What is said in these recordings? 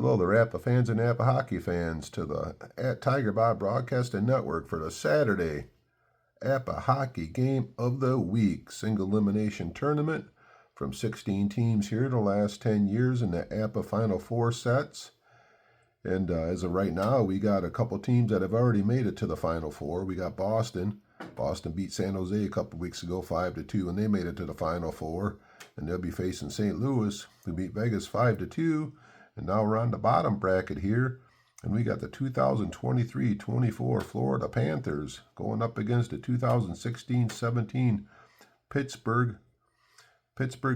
Hello there, APBA fans and APBA hockey fans, to the Tigerbob Broadcasting Network for the Saturday APBA Hockey Game of the Week single elimination tournament from 16 teams here the last 10 years in the APBA Final Four sets. And as of right now, we got a couple teams that have already made it to the Final Four. We got Boston. Boston beat San Jose a couple weeks ago 5-2, and they made it to the Final Four. And they'll be facing St. Louis, who beat Vegas 5-2. And now we're on the bottom bracket here, and we got the 2023-24 Florida Panthers going up against the 2016-17 Pittsburgh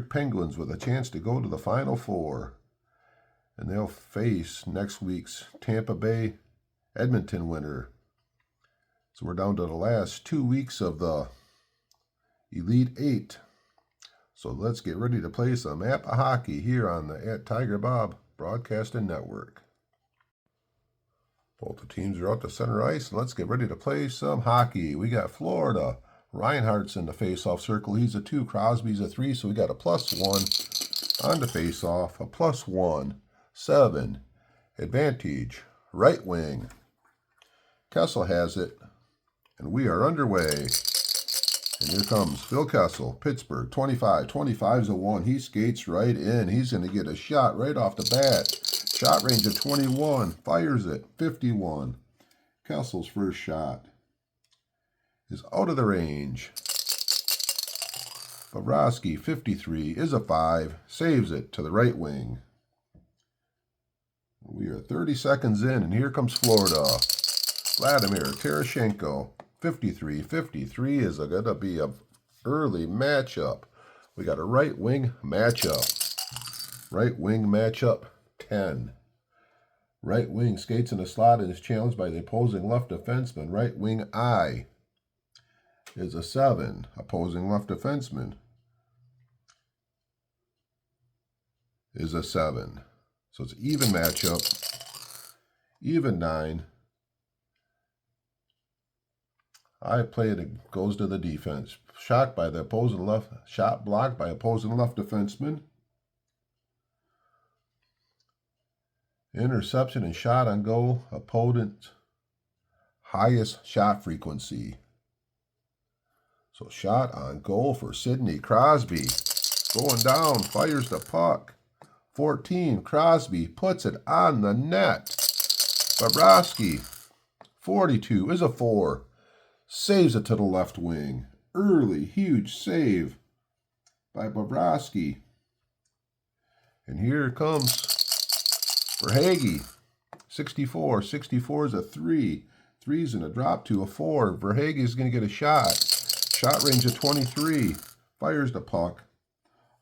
Penguins with a chance to go to the Final Four. And they'll face next week's Tampa Bay Edmonton winner. So we're down to the last 2 weeks of the Elite Eight. So let's get ready to play some APBA hockey here on the Tigerbob Broadcasting Network. Both the teams are out to center ice, and let's get ready to play some hockey. We got Florida. Reinhardt's in the face-off circle. He's a 2. Crosby's a 3, so we got a +1 on the face-off, a +1. 7. Advantage. Right wing. Kessel has it, and we are underway. And here comes Phil Kessel, Pittsburgh, 25. 25's a 1. He skates right in. He's going to get a shot right off the bat. Shot range of 21. Fires it, 51. Kessel's first shot is out of the range. Bobrovsky, 53, is a 5. Saves it to the right wing. We are 30 seconds in, and here comes Florida. Vladimir Tereshchenko, 53. 53 is going to be an early matchup. We got a right wing matchup. Right wing matchup 10. Right wing skates in the slot and is challenged by the opposing left defenseman. Right wing I is a 7. Opposing left defenseman is a 7. So it's even matchup. Even 9. I play it goes to the defense. Shot by the opposing left, shot blocked by opposing left defenseman. Interception and shot on goal. Opponent highest shot frequency. So shot on goal for Sidney Crosby. Going down, fires the puck. 14, Crosby puts it on the net. Bobrovsky, 42, is a 4. Saves it to the left wing. Early, huge save by Bobrovsky. And here comes Verhaeghe, 64. 64 is a 3. 3's in a drop to a 4. Verhaeghe is going to get a shot. Shot range of 23. Fires the puck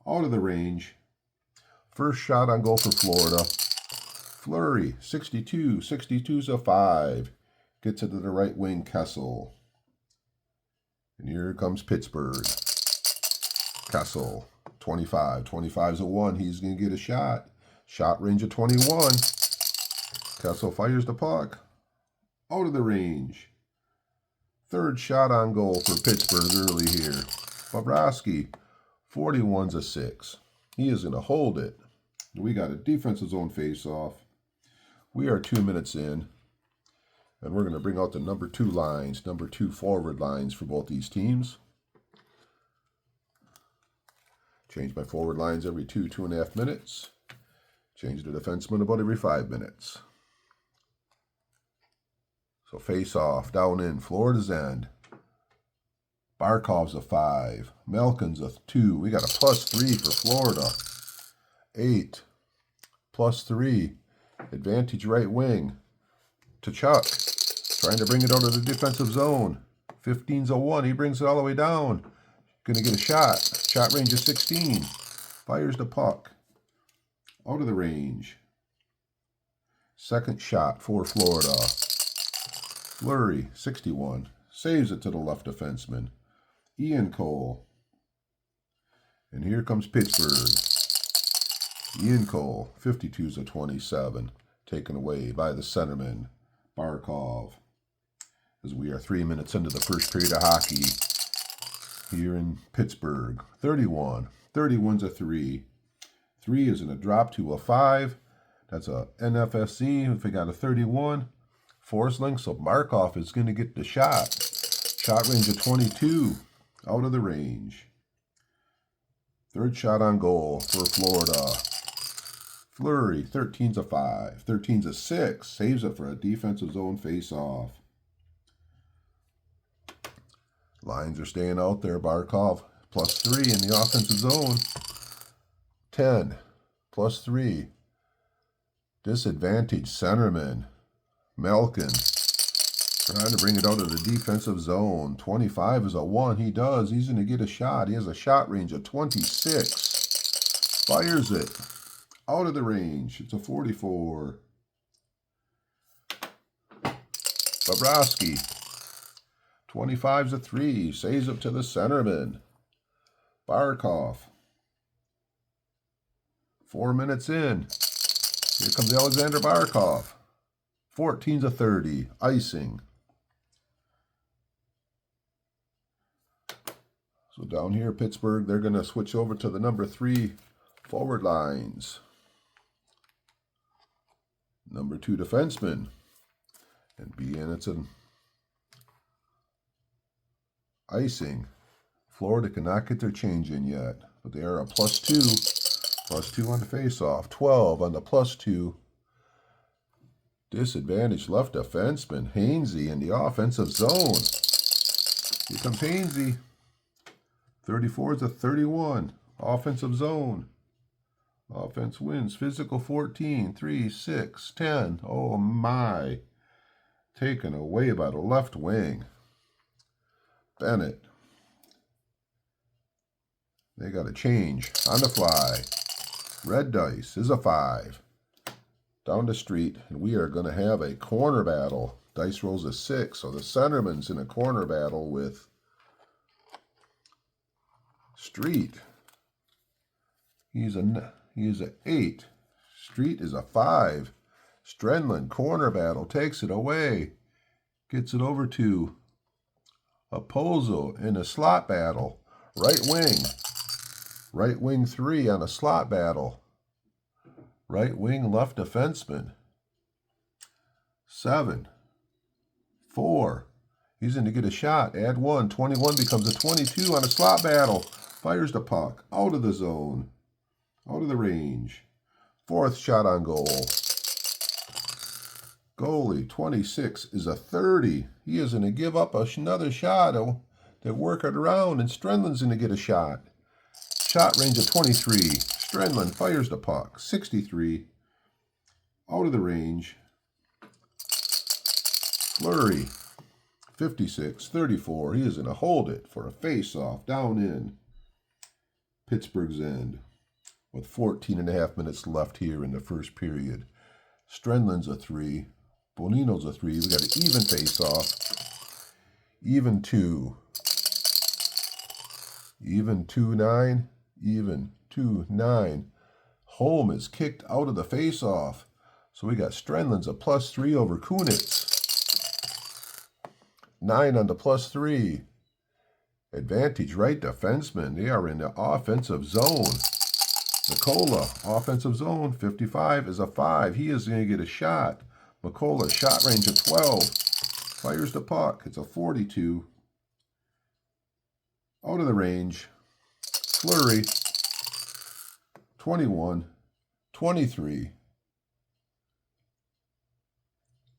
out of the range. First shot on goal for Florida. Fleury, 62. 62's a 5. Gets it to the right wing, Kessel. And here comes Pittsburgh. Kessel, 25. 25's a 1. He's going to get a shot. Shot range of 21. Kessel fires the puck out of the range. Third shot on goal for Pittsburgh early here. Bobrovsky, 41's a 6. He is going to hold it. We got a defensive zone face-off. We are 2 minutes in. And we're going to bring out the number 2 lines, number 2 forward lines for both these teams. Change my forward lines every 2.5 minutes. Change the defenseman about every 5 minutes. So face off, down in, Florida's end. Barkov's a 5. Malkin's a 2. We got a +3 for Florida. 8. +3. Advantage right wing. To Chuck. Trying to bring it out of the defensive zone. 15's a 1. He brings it all the way down. Going to get a shot. Shot range of 16. Fires the puck out of the range. Second shot for Florida. Fleury, 61. Saves it to the left defenseman. Ian Cole. And here comes Pittsburgh. Ian Cole, 52's a 27. Taken away by the centerman, Barkov. As we are 3 minutes into the first period of hockey here in Pittsburgh. 31. 31's a 3. 3 is in a drop to a 5. That's a NFSC. If we got a 31, Forsling. So Markov is going to get the shot. Shot range of 22. Out of the range. Third shot on goal for Florida. Fleury, 13's a 5. 13's a 6. Saves it for a defensive zone face-off. Lines are staying out there. Barkov, +3 in the offensive zone. 10, +3. Disadvantage centerman. Malkin. Trying to bring it out of the defensive zone. 25 is a 1. He does. He's going to get a shot. He has a shot range of 26. Fires it. Out of the range. It's a 44. Bobrovsky. 25's a 3. Saves it to the centerman. Barkov. 4 minutes in. Here comes Alexander Barkov. 14's a 30. Icing. So down here, Pittsburgh, they're going to switch over to the number 3 forward lines. Number 2 defenseman. And being it's an icing. Florida cannot get their change in yet, but they are a +2. +2 on the face-off. 12 on the +2. Disadvantage left defenseman. Hainsey in the offensive zone. Here comes Hainsey. 34 is a 31. Offensive zone. Offense wins. Physical 14. 3, 6, 10. Oh my. Taken away by the left wing. Bennett. They got a change on the fly. Red dice is a 5. Down the street, and we are going to have a corner battle. Dice rolls a 6, so the centerman's in a corner battle with Street. He's an 8. Street is a 5. Strenlin, corner battle, takes it away. Gets it over to Opozo in a slot battle. Right wing. Right wing 3 on a slot battle. Right wing left defenseman. 7. 4. He's in to get a shot. Add 1. 21 becomes a 22 on a slot battle. Fires the puck. Out of the zone. Out of the range. 4th shot on goal. Goalie, 26 is a 30. He is going to give up another shot. They'll work it around, and Strenlin's going to get a shot. Shot range of 23. Strenlin fires the puck. 63. Out of the range. Fleury. 56. 34. He is going to hold it for a face-off down in Pittsburgh's end. With 14.5 minutes left here in the first period. Strenlin's a 3. Bonino's a 3. We got an even face-off. Even 2. Even 2-9. Even 2-9. Holm is kicked out of the face-off. So we got Strenlin's a +3 over Kunitz. 9 on the +3. Advantage right defenseman. They are in the offensive zone. Nicola, offensive zone. 55 is a 5. He is going to get a shot. McCullough, shot range of 12. Fires the puck. It's a 42. Out of the range. Fleury. 21. 23.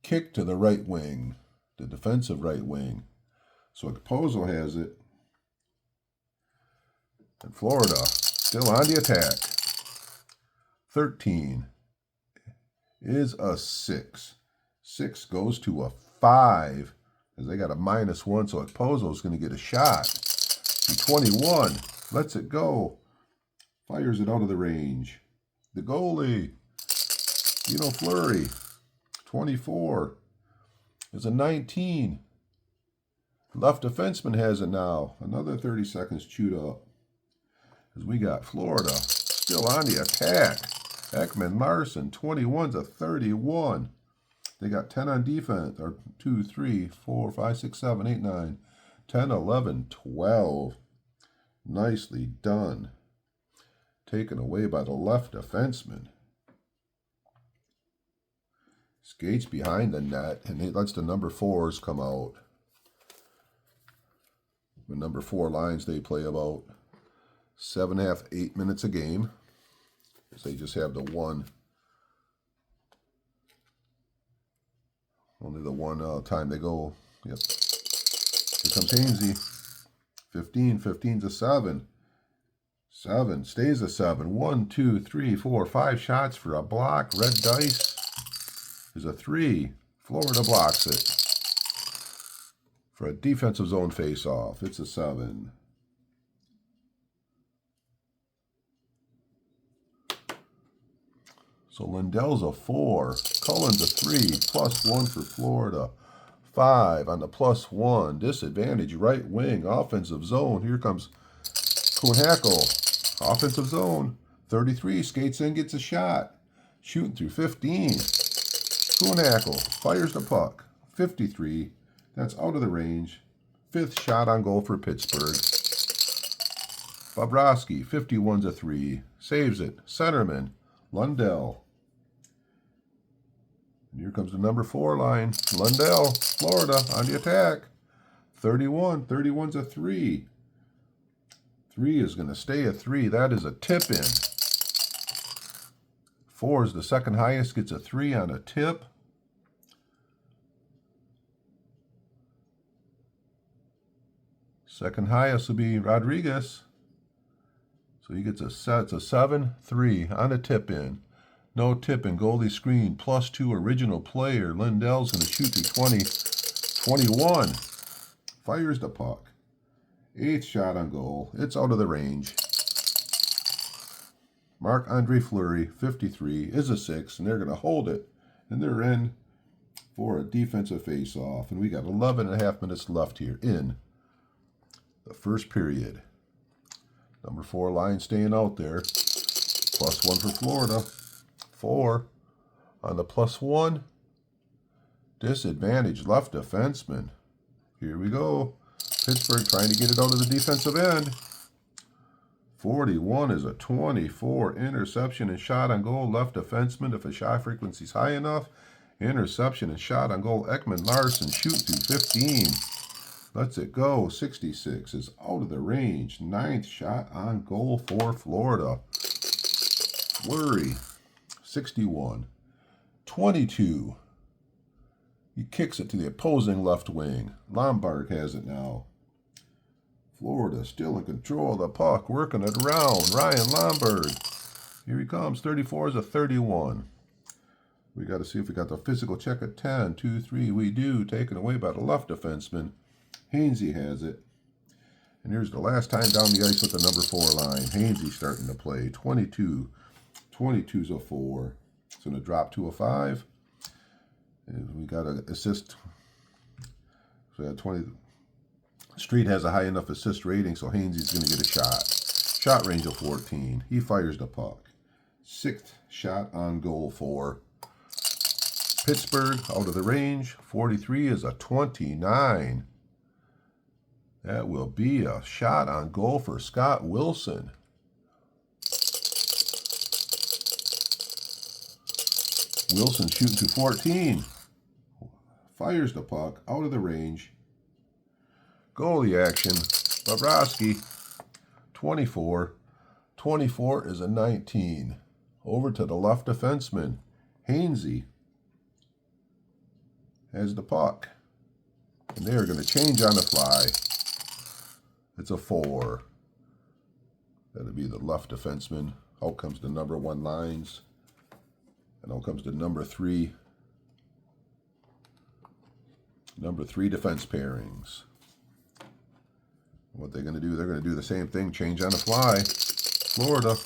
Kick to the right wing. The defensive right wing. So Opozo has it. And Florida still on the attack. 13 is a 6. 6 goes to a 5 as they got a -1, so Opozo is going to get a shot. 21 lets it go. Fires it out of the range. The goalie, Fleury. 24 is a 19. Left defenseman has it now. Another 30 seconds chewed up. As we got Florida still on the attack. Ekman Larson, 21's a 31. They got 10 on defense. Or 2, 3, 4, 5, 6, 7, 8, 9, 10, 11, 12. Nicely done. Taken away by the left defenseman. Skates behind the net, and it lets the number 4s come out. The number 4 lines, they play about 7.5, 8 minutes a game. So they just have the one, only the one time they go. Yep. Here comes Hainsey. 15. 15's a 7. 7 stays a 7. 1, 2, 3, 4, 5 shots for a block. Red dice is a 3. Florida blocks it. For a defensive zone face-off, it's a 7. So Lindell's a 4. Cullen's a 3. +1 for Florida. 5 on the +1. Disadvantage, right wing, offensive zone. Here comes Kuhnhackl. Offensive zone. 33, skates in, gets a shot. Shooting through 15. Kuhnhackl fires the puck. 53. That's out of the range. 5th shot on goal for Pittsburgh. Bobrovsky, 51's a 3. Saves it. Centerman, Lundell. And here comes the number 4 line. Lundell, Florida, on the attack. 31. 31's a 3. 3 is going to stay a 3. That is a tip-in. 4 is the second highest, gets a 3 on a tip. Second highest will be Rodriguez. So he gets a 7-3 on a tip-in. No tip-in, goalie screen, +2 original player. Lindell's going to shoot through 20. 21. Fires the puck. 8th shot on goal. It's out of the range. Marc-Andre Fleury, 53, is a 6, and they're going to hold it. And they're in for a defensive face-off. And we got 11.5 minutes left here in the first period. Number 4 line staying out there. +1 for Florida. 4 on the +1. Disadvantage, left defenseman. Here we go. Pittsburgh trying to get it out of the defensive end. 41 is a 24. Interception and shot on goal. Left defenseman if a shot frequency is high enough. Interception and shot on goal. Ekman Larson shoot through 15. Lets it go. 66 is out of the range. 9th shot on goal for Florida. Fleury. 61. 22. He kicks it to the opposing left wing. Lombard has it now. Florida still in control of the puck, working it around. Ryan Lombard. Here he comes. 34 is a 31. We got to see if we got the physical check at 10. 2, 3. We do. Taken away by the left defenseman. Hainsey has it. And here's the last time down the ice with the number 4 line. Hainsey starting to play. 22. 22's a 4. It's going to drop to a 5. And we got an assist. So we got 20. Street has a high enough assist rating, so Hainsey's going to get a shot. Shot range of 14. He fires the puck. 6th shot on goal for Pittsburgh. Out of the range. 43 is a 29. That will be a shot on goal for Scott Wilson. Wilson shooting to 14. Fires the puck out of the range. Goalie action. Bobrovsky. 24. 24 is a 19. Over to the left defenseman. Hainsey has the puck. And they are going to change on the fly. It's a 4. That'll be the left defenseman. Out comes the number 1 lines. And out comes the number 3. Number 3 defense pairings. What they're going to do, they're going to do the same thing. Change on the fly. Florida.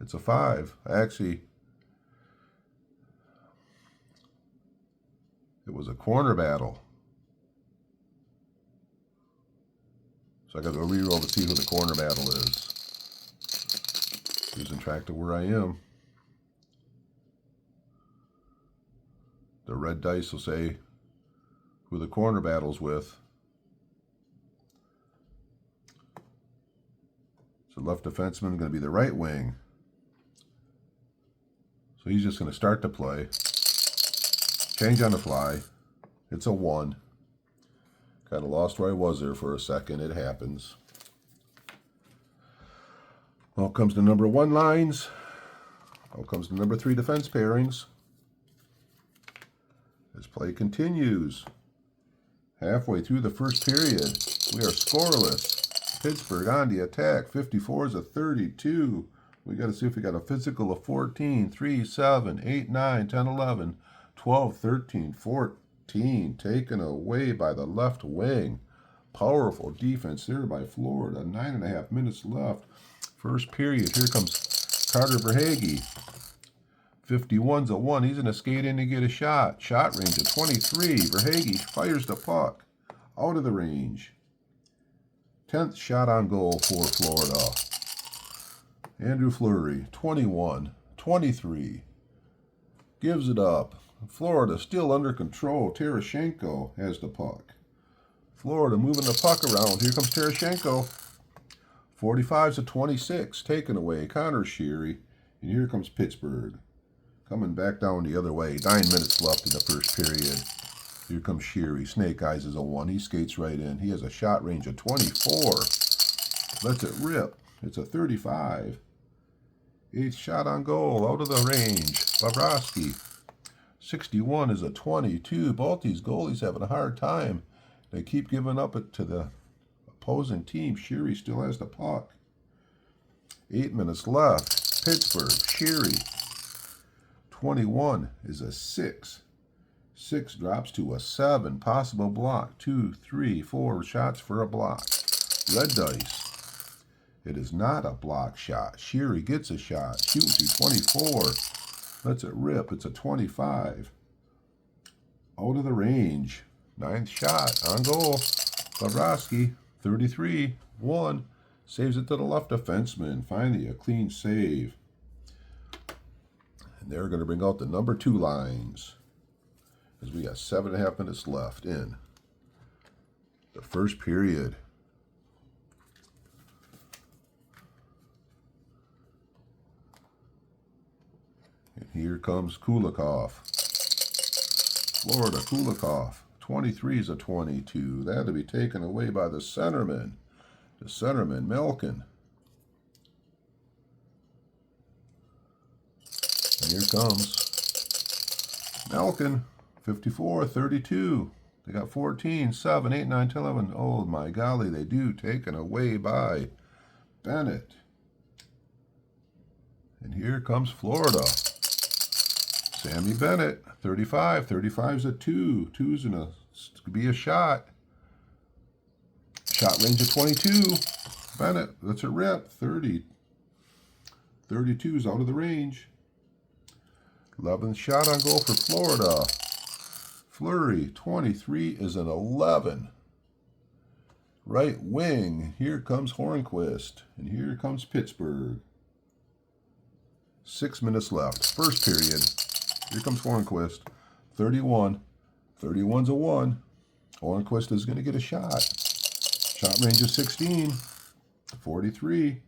It's a 5. Actually, it was a corner battle. So I got to go reroll to see who the corner battle is. Losing track to where I am. The red dice will say who the corner battle's with. So left defenseman going to be the right wing. So he's just going to start the play. Change on the fly. It's a 1. Kind of lost where I was there for a second. It happens. Out comes the number 1 lines. Out comes the number 3 defense pairings. This play continues. Halfway through the first period, we are scoreless. Pittsburgh on the attack. 54 is a 32. We got to see if we got a physical of 14, 3, 7, 8, 9, 10, 11, 12, 13, 14. Taken away by the left wing. Powerful defense there by Florida. 9.5 minutes left. First period. Here comes Carter Verhaeghe. 51's a 1. He's going to skate in to get a shot. Shot range of 23. Verhaeghe fires the puck out of the range. 10th shot on goal for Florida. Andrew Fleury, 21, 23. Gives it up. Florida still under control. Terashenko has the puck. Florida moving the puck around. Here comes Terashenko. 45's a 26. Taken away. Connor Sheary. And here comes Pittsburgh. Coming back down the other way. 9 minutes left in the first period. Here comes Sheary. Snake Eyes is a 1. He skates right in. He has a shot range of 24. Lets it rip. It's a 35. 8th shot on goal. Out of the range. Bobrovsky. 61 is a 22. Both these goalies having a hard time. They keep giving up it to the opposing team. Sheary still has the puck. 8 minutes left. Pittsburgh. Sheary. 21 is a 6. 6 drops to a 7. Possible block. 2, 3, 4 shots for a block. Red dice. It is not a block shot. Sheary gets a shot. Shoots to 24. Lets it rip. It's a 25. Out of the range. 9th shot on goal. Bobrovsky. 33. 1. Saves it to the left defenseman. Finally a clean save. And they're going to bring out the number 2 lines. As we got 7.5 minutes left in the first period. And here comes Kulikov. Florida Kulikov. 23 is a 22. That to be taken away by the centerman. The centerman, Malkin. And here comes Malkin. 54, 32. They got 14, 7, 8, 9, 10, 11. Oh my golly, they do. Taken away by Bennett. And here comes Florida. Sammy Bennett, 35. 35's a 2. 2's going to be a shot. Shot range of 22. Bennett, that's a rip. 30. 32's out of the range. 11th shot on goal for Florida. Fleury, 23 is an 11. Right wing, here comes Hornquist. And here comes Pittsburgh. 6 minutes left. First period. Here comes Hornquist. 31. 31's a 1. Hornquist is going to get a shot. Shot range of 16. 43.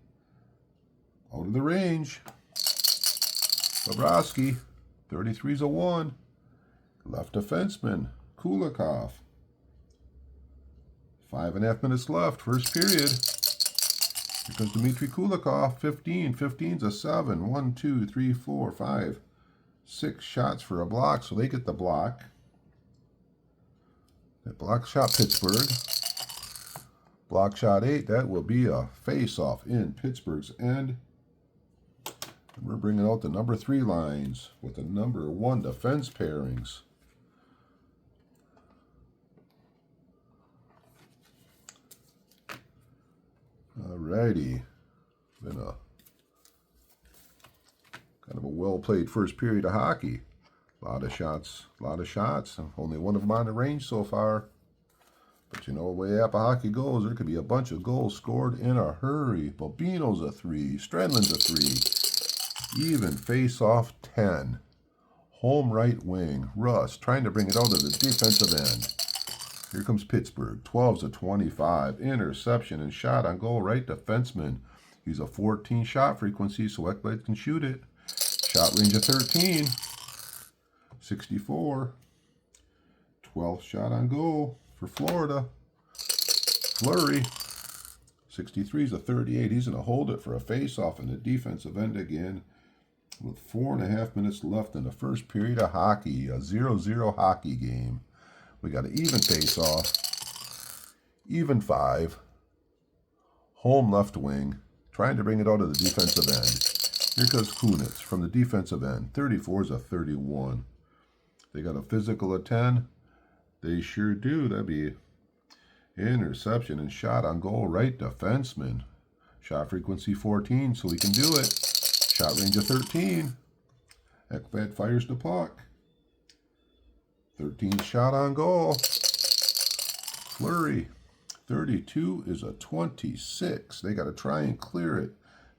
Out of the range. Bobrovsky. 33's a 1. Left defenseman, Kulikov. 5.5 minutes left, first period. Here comes Dmitry Kulikov, 15. 15's a 7. 1, 2, 3, 4, 5, 6 shots for a block, so they get the block. That block shot Pittsburgh. Block shot 8, that will be a face-off in Pittsburgh's end. And we're bringing out the number 3 lines with the number 1 defense pairings. Alrighty. Been a kind of a well-played first period of hockey. A lot of shots. Only one of them on the range so far. But you know, the way APBA hockey goes, there could be a bunch of goals scored in a hurry. Bobino's a 3. Strenlin's a 3. Even face-off 10. Home right wing. Russ trying to bring it out of the defensive end. Here comes Pittsburgh. 12's a 25. Interception and shot on goal. Right defenseman. He's a 14 shot frequency, so Ekblad can shoot it. Shot range of 13. 64. 12th shot on goal for Florida. Fleury. 63 is a 38. He's going to hold it for a face-off in the defensive end again with 4.5 minutes left in the first period of hockey. A 0-0 hockey game. We got an even face-off. Even 5. Home left wing. Trying to bring it out of the defensive end. Here comes Kunitz from the defensive end. 34 is a 31. They got a physical of 10. They sure do. That'd be interception and shot on goal, right defenseman. Shot frequency 14, so he can do it. Shot range of 13. Ekblad fires the puck. 13th shot on goal. Fleury. 32 is a 26. They got to try and clear it.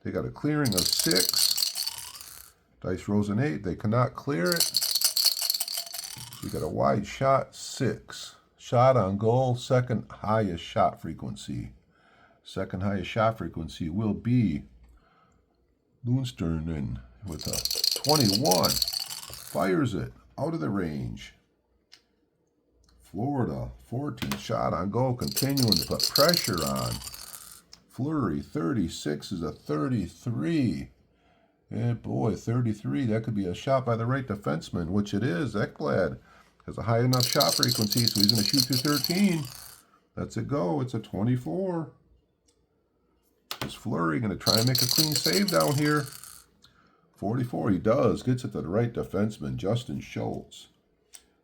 They got a clearing of 6. Dice rolls an 8. They cannot clear it. We got a wide shot, 6. Shot on goal, second highest shot frequency. Second highest shot frequency will be Lundstern with a 21. Fires it out of the range. Florida, 14th shot on goal, continuing to put pressure on. Fleury, 36 is a 33. And boy, 33, that could be a shot by the right defenseman, which it is. Ekblad has a high enough shot frequency, so he's going to shoot through 13. Lets it go. It's a 24. Is Fleury going to try and make a clean save down here? 44, he does. Gets it to the right defenseman, Justin Schultz.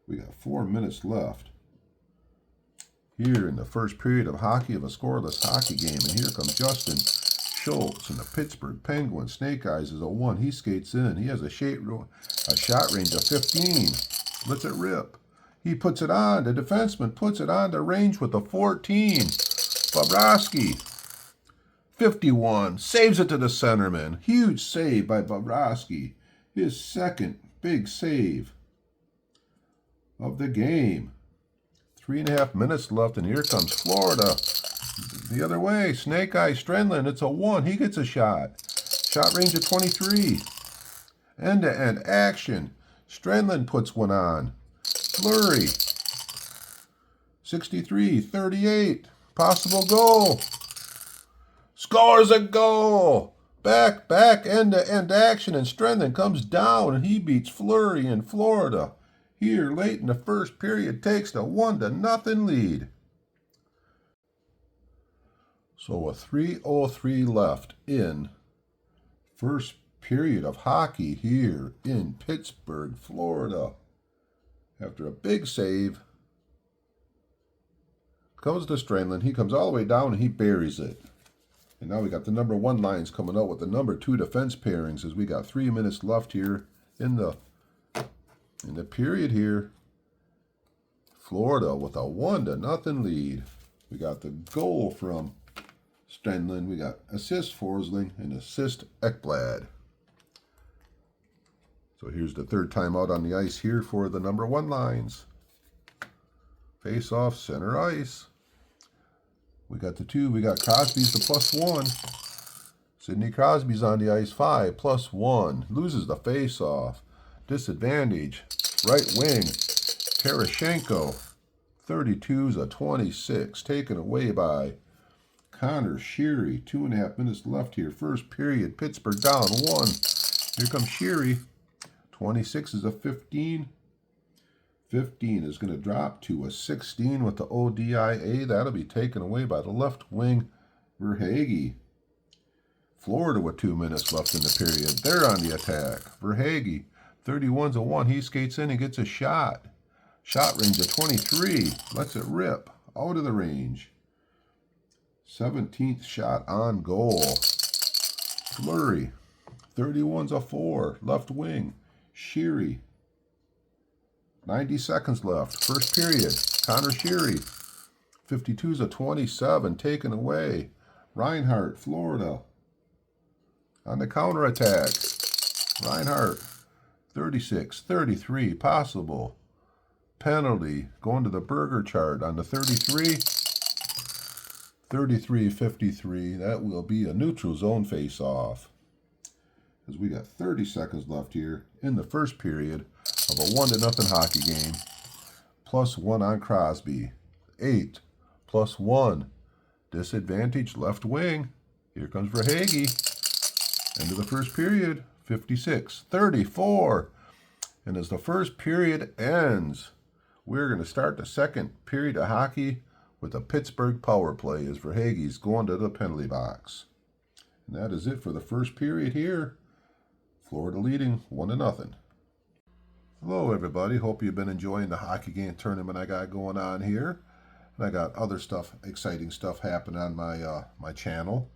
We got 4 minutes left here in the first period of hockey, of a scoreless hockey game. And here comes Justin Schultz, and the Pittsburgh Penguins. Snake Eyes is a 1. He skates in. He has a shot range of 15. Lets it rip. He puts it on. The defenseman puts it on the range with a 14. Bobrovsky. 51. Saves it to the centerman. Huge save by Bobrovsky. His second big save of the game. 3.5 minutes left, and here comes Florida. The other way. Snake Eye Strenlin. It's a 1. He gets a shot. Shot range of 23. End-to-end action. Strenlin puts one on. Fleury. 63, 38. Possible goal. Scores a goal. Back, end-to-end action. And Strenlin comes down, and he beats Fleury in Florida. Here, late in the first period, takes the 1-0 lead. So a 3:03 left in first period of hockey here in Pittsburgh, Florida. After a big save, comes to Strenlin. He comes all the way down and he buries it. And now we got the number 1 lines coming out with the number 2 defense pairings as we got 3 minutes left here in the period here. Florida with a 1-0 lead. We got the goal from Strenlin. We got assist Forsling and assist Ekblad. So here's the third time out on the ice here for the number 1 lines. Face off center ice. We got the 2. We got Crosby's the +1. Sidney Crosby's on the ice. 5 +1. Loses the face off. Disadvantage. Right wing. Terashenko. 32's a 26. Taken away by Connor Sheary. 2.5 minutes left here. First period. Pittsburgh down 1. Here comes Sheary. 26 is a 15. 15 is going to drop to a 16 with the ODIA. That'll be taken away by the left wing, Verhaeghe. Florida with 2 minutes left in the period. They're on the attack. Verhaeghe, 31's a 1. He skates in and gets a shot. Shot range of 23. Lets it rip out of the range. 17th shot on goal. Fleury, 31's a 4. Left wing, Sheary. 90 seconds left. First period. Connor Sheary. 52's a 27. Taken away. Reinhart, Florida. On the counterattack. Reinhart. 36, 33. Possible. Penalty. Going to the burger chart on the 33. 33, 53. That will be a neutral zone face-off. As we got 30 seconds left here in the first period of a 1-0 hockey game. +1 on Crosby. 8, +1. Disadvantage left wing. Here comes Verhaeghe. End of the first period. 56-34. And as the first period ends, we're going to start the second period of hockey with a Pittsburgh power play as Verhaeghe's going to the penalty box. And that is it for the first period here. Florida leading 1-0. Hello everybody, hope you've been enjoying the hockey game tournament I got going on here. And I got other stuff, exciting stuff happening on my channel.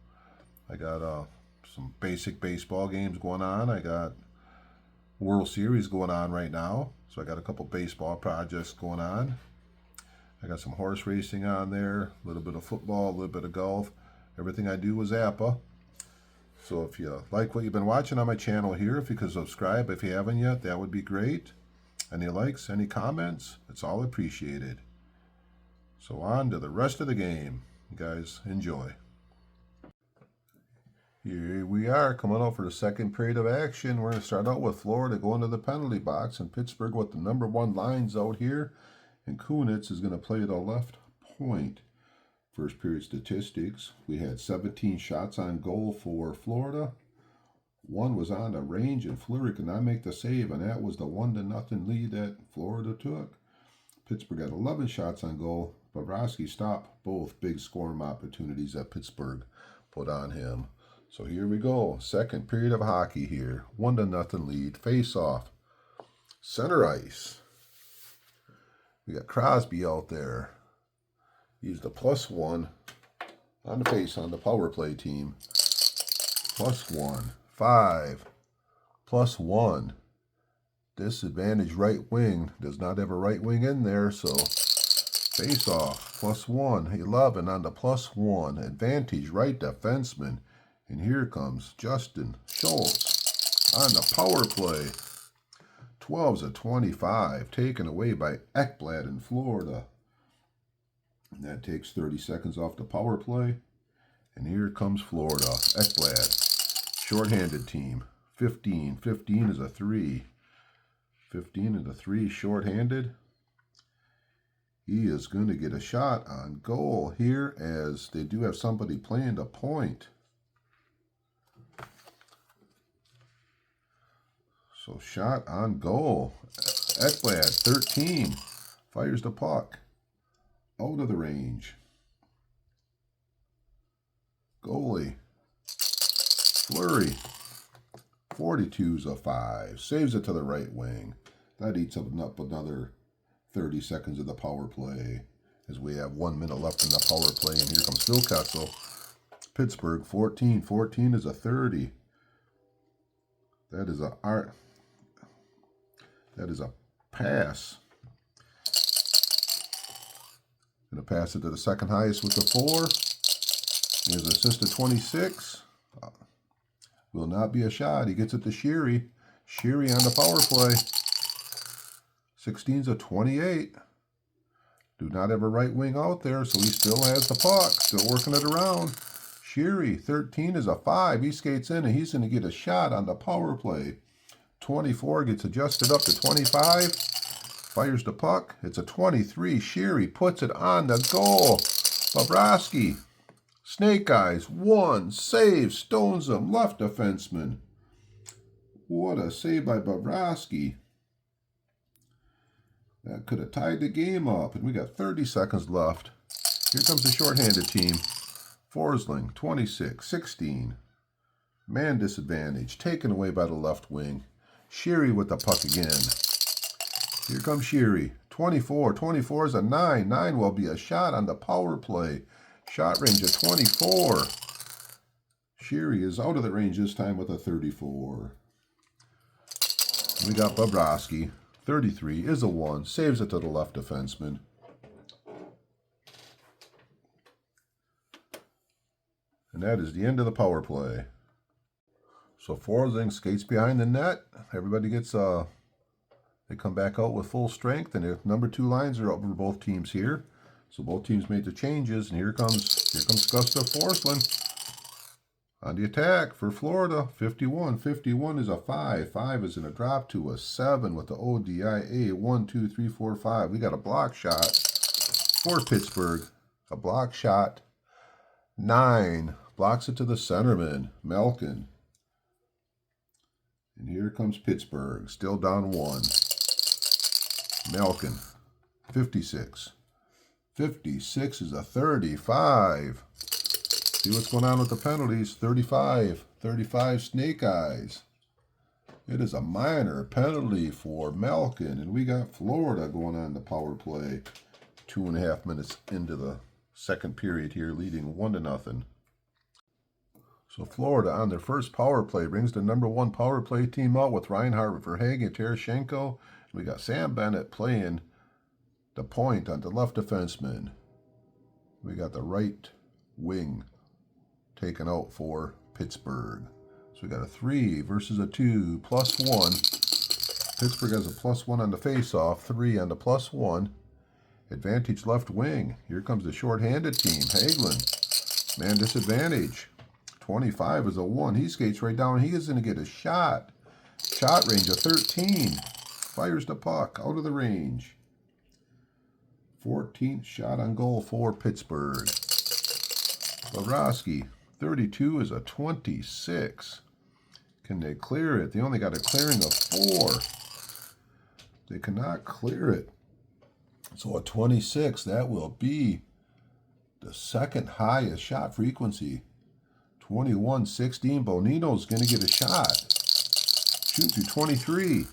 I got some basic baseball games going on. I got World Series going on right now. So I got a couple baseball projects going on. I got some horse racing on there, a little bit of football, a little bit of golf. Everything I do is APBA. So if you like what you've been watching on my channel here, if you could subscribe if you haven't yet, that would be great. Any likes, any comments, it's all appreciated. So on to the rest of the game. You guys enjoy. Here we are coming out for the second period of action. We're going to start out with Florida going to the penalty box and Pittsburgh with the #1 lines out here. And Kunitz is going to play the left point. First period statistics, we had 17 shots on goal for Florida. 1 was on the range, and Fleury could not make the save, and that was the 1-0 lead that Florida took. Pittsburgh had 11 shots on goal. Bobrovsky stopped both big scoring opportunities that Pittsburgh put on him. So here we go, second period of hockey here. 1-0 lead, face-off. Center ice. We got Crosby out there. He's the +1 on the face on the power play team. +1. 5. +1. Disadvantage right wing. Does not have a right wing in there, so face off. +1. 11 on the +1. Advantage right defenseman. And here comes Justin Schultz on the power play. 12-25. Taken away by Ekblad in Florida. And that takes 30 seconds off the power play. And here comes Florida. Ekblad. Shorthanded team. 15. 15 is a 3. 15 is a 3 shorthanded. He is going to get a shot on goal here as they do have somebody playing the point. So shot on goal. Ekblad, 13. Fires the puck. Out of the range. Goalie. Fleury. 42's a 5. Saves it to the right wing. That eats up another 30 seconds of the power play as we have 1 minute left in the power play. And here comes Phil Kessel. Pittsburgh, 14. 14 is a 30. That is a pass. Going to pass it to the second highest with the 4. He has assisted 26. Will not be a shot. He gets it to Sheary. Sheary on the power play. 16's a 28. Do not have a right wing out there, so he still has the puck. Still working it around. Sheary, 13 is a 5. He skates in, and he's going to get a shot on the power play. 24 gets adjusted up to 25. Fires the puck. It's a 23. Sheary puts it on the goal. Bobrovsky. Snake eyes. 1. Save. Stones him. Left defenseman. What a save by Bobrovsky. That could have tied the game up. And we got 30 seconds left. Here comes the shorthanded team. Forsling. 26. 16. Man disadvantage. Taken away by the left wing. Sheary with the puck again. Here comes Sheary. 24. 24 is a 9. 9 will be a shot on the power play. Shot range of 24. Sheary is out of the range this time with a 34. We got Bobrovsky. 33 is a 1. Saves it to the left defenseman. And that is the end of the power play. So Forsling skates behind the net. Everybody gets they come back out with full strength, and the #2 lines are over both teams here. So both teams made the changes, and here comes Gustav Forsling On the attack for Florida, 51. 51 is a 5. 5 is in a drop to a 7 with the ODIA. 1, 2, 3, 4, 5. We got a block shot for Pittsburgh. A block shot. 9. Blocks it to the centerman, Malkin. And here comes Pittsburgh, still down 1. Malkin, 56. 56 is a 35. See what's going on with the penalties. 35. 35 snake eyes. It is a minor penalty for Malkin. And we got Florida going on the power play. 2.5 minutes into the second period here, leading 1-0. So Florida on their first power play brings the #1 power play team out with Reinhart, Verhaeghe, and Tarasenko. We got Sam Bennett playing the point on the left defenseman. We got the right wing taken out for Pittsburgh. So we got a 3 versus a 2, +1. Pittsburgh has a +1 on the faceoff, 3 on the +1. Advantage left wing. Here comes the short-handed team. Hagelin, man disadvantage. 25 is a 1. He skates right down. He is going to get a shot. Shot range of 13. Fires the puck out of the range. 14th shot on goal for Pittsburgh. Bobrovsky, 32 is a 26. Can they clear it? They only got a clearing of 4. They cannot clear it. So a 26, that will be the second highest shot frequency. 21-16. Bonino's going to get a shot. Shoot through 23.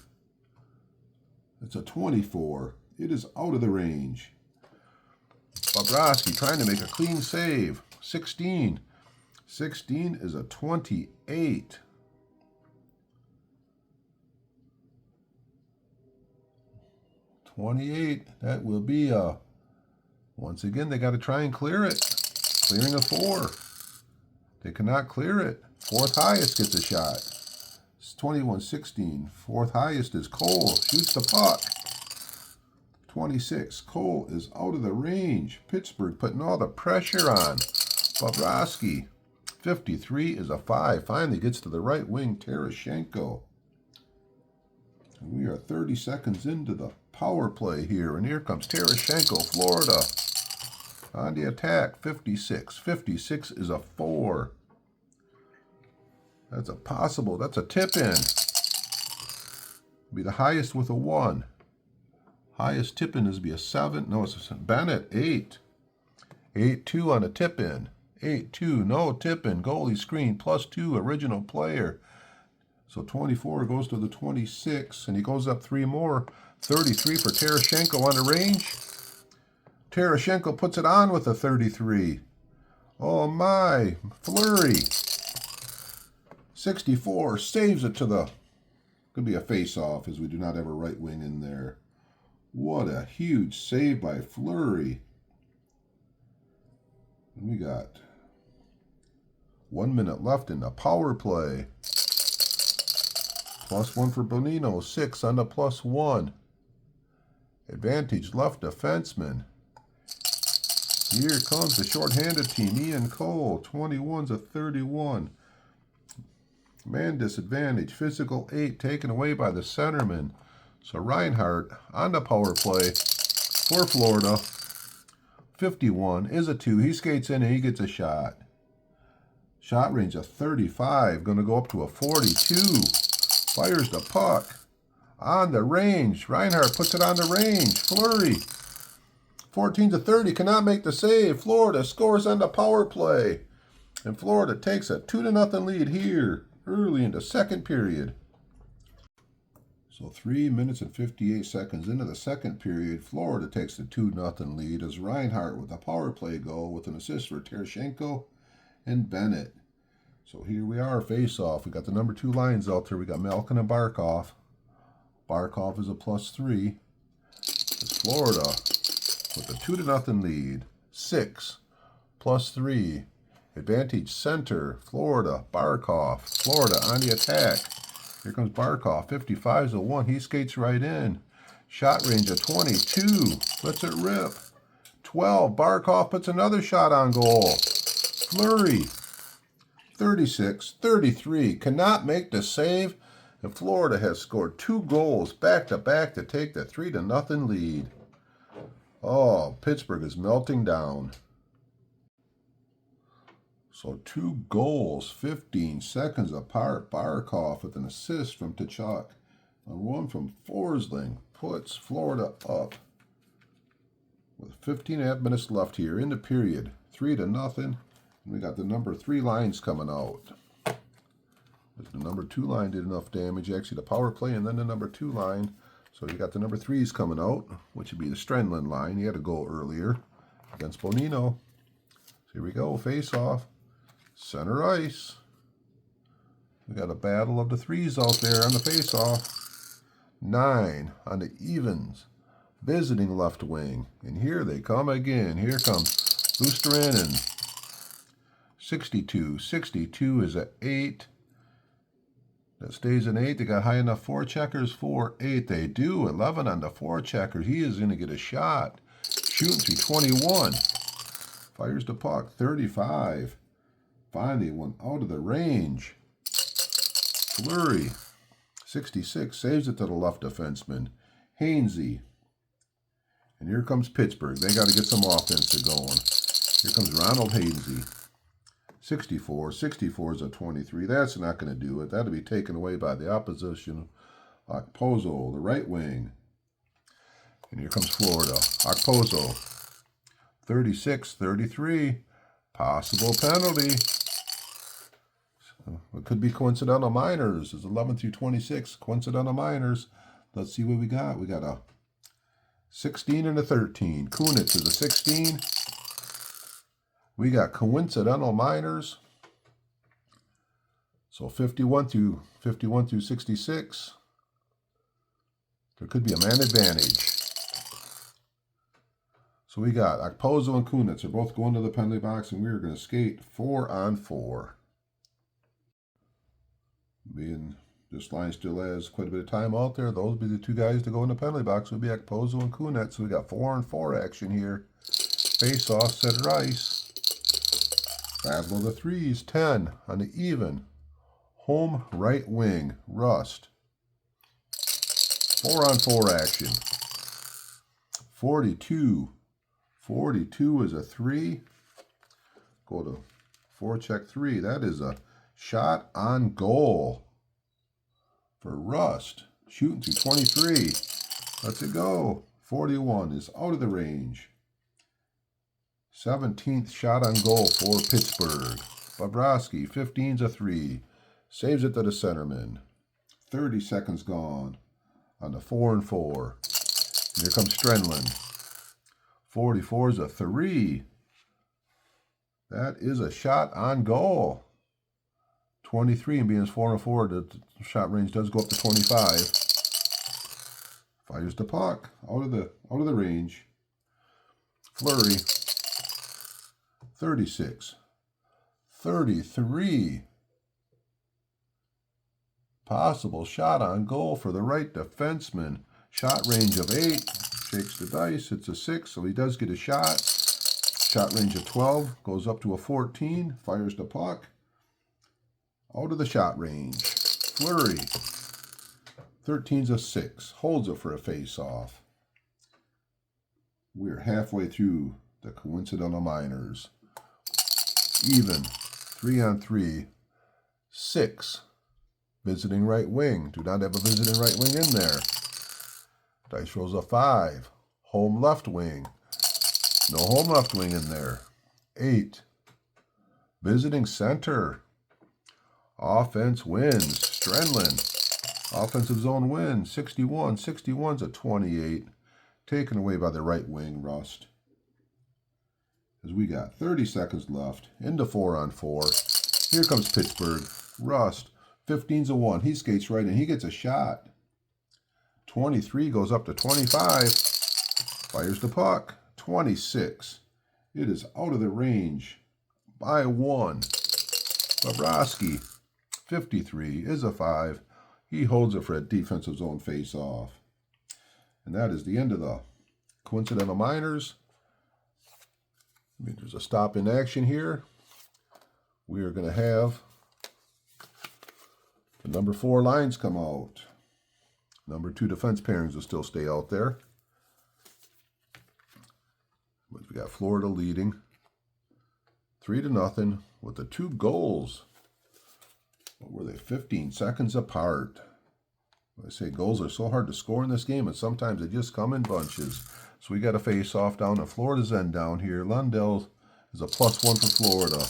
It's a 24. It is out of the range. Bobrovsky trying to make a clean save. 16. 16 is a 28. That will be a... Once again, they got to try and clear it. Clearing a 4. They cannot clear it. 4th highest gets a shot. It's 21-16. 4th highest is Cole. Shoots the puck. 26. Cole is out of the range. Pittsburgh putting all the pressure on. Bobrovsky. 53 is a 5. Finally gets to the right wing. Tarasenko. We are 30 seconds into the power play here. And here comes Tarasenko, Florida. On the attack, 56. 56 is a 4. That's a tip-in. Be the highest with a 1. Highest tip-in is be a 7. No, it's a Bennett, 8. 8-2 on a tip-in. 8-2, no tip-in. Goalie screen, +2, original player. So 24 goes to the 26, and he goes up 3 more. 33 for Tarasenko on the range. Tarasenko puts it on with a 33. Oh my, Fleury. 64, saves it to the... Could be a face-off as we do not have a right wing in there. What a huge save by Fleury. And we got 1 minute left in the power play. +1 for Bonino, 6 on the +1. Advantage left defenseman. Here comes the short-handed team. Ian Cole, 21's a 31. Man disadvantage. Physical 8 taken away by the centerman. So Reinhart on the power play for Florida. 51 is a 2. He skates in and he gets a shot. Shot range of 35. Going to go up to a 42. Fires the puck. On the range. Reinhart puts it on the range. Fleury. 14-30, cannot make the save. Florida scores on the power play. And Florida takes a 2-0 lead here early in the second period. So 3 minutes and 58 seconds into the second period, Florida takes the 2-0 lead as Reinhart with a power play goal with an assist for Tarasenko and Bennett. So here we are, face-off. We got the #2 lines out there. We got Malkin and Barkov. Barkov is a +3. It's Florida with a 2-0 lead. 6 +3. Advantage center. Florida. Barkov. Florida on the attack. Here comes Barkov. 55 is a 1. He skates right in. Shot range of 22. Lets it rip. 12. Barkov puts another shot on goal. Fleury. 36-33. Cannot make the save. And Florida has scored 2 goals back-to-back to take the 3-0 lead. Oh, Pittsburgh is melting down. So 2 goals, 15 seconds apart. Barkov with an assist from Tkachuk. And one from Forsling puts Florida up. With 15.5 minutes left here in the period. 3-0. And we got the number 3 lines coming out. The number 2 line did enough damage. Actually, the power play and then the number 2 line. So you got the number 3s coming out, which would be the Strenlin line. He had a goal earlier against Bonino. So here we go, face off. Center ice. We got a battle of the 3s out there on the face off. 9 on the evens. Visiting left wing. And here they come again. Here comes Lusterin. 62. 62 is an 8. That stays an 8. They got high enough forecheckers for 8. They do. 11 on the forechecker. He is going to get a shot. Shooting through 21. Fires the puck. 35. Finally one out of the range. Fleury. 66. Saves it to the left defenseman. Hainsey. And here comes Pittsburgh. They got to get some offense going. Here comes Ronald Hainsey. 64. 64 is a 23. That's not going to do it. That'll be taken away by the opposition. Okposo, the right wing. And here comes Florida. Okposo. 36-33. Possible penalty. So it could be coincidental minors. It's 11 through 26. Coincidental minors. Let's see what we got. We got a 16 and a 13. Kunitz is a 16. We got coincidental minors. So 51 through 66. There could be a man advantage. So we got Okposo and Kunitz are both going to the penalty box, and we're going to skate 4-on-4. Being this line still has quite a bit of time out there, those would be the 2 guys to go in the penalty box. Would be Okposo and Kunitz. So we got 4-on-4 action here. Face off, center ice. Battle of the 3s, 10 on the even. Home right wing, Rust. 4-on-4 action. 42. 42 is a 3. Go to forecheck 3. That is a shot on goal for Rust. Shooting through 23. Let's it go. 41 is out of the range. 17th shot on goal for Pittsburgh. Bobrovsky, 15's a 3. Saves it to the centerman. 30 seconds gone on the 4-on-4. And here comes Strenlin. 44's a 3. That is a shot on goal. 23, and being 4-on-4, the shot range does go up to 25. Fires the puck out of the range. Fleury. 36. 33. Possible shot on goal for the right defenseman. Shot range of 8. Shakes the dice. It's a 6, so he does get a shot. Shot range of 12. Goes up to a 14. Fires the puck out of the shot range. Fleury. 13's a 6. Holds it for a face-off. We're halfway through the coincidental minors. Even. 3-on-3. 6. Visiting right wing. Do not have a visiting right wing in there. Dice rolls a 5. Home left wing. No home left wing in there. 8. Visiting center. Offense wins. Strenlin. Offensive zone wins. 61. 61's a 28. Taken away by the right wing, Rust. As we got 30 seconds left into 4-on-4. Here comes Pittsburgh. Rust. 15's a 1. He skates right in. He gets a shot. 23 goes up to 25. Fires the puck. 26. It is out of the range by 1. Bobrovsky. 53 is a 5. He holds it for a defensive zone face-off. And that is the end of the coincidental minors. There's a stop in action here. We are going to have The number 4 lines come out. Number 2 defense pairings will still stay out there. But we got Florida leading 3-0 with the 2 goals. What were they? 15 seconds apart. I say goals are so hard to score in this game, and sometimes they just come in bunches. So we got a face-off down at Florida's end down here. Lundell is a +1 for Florida.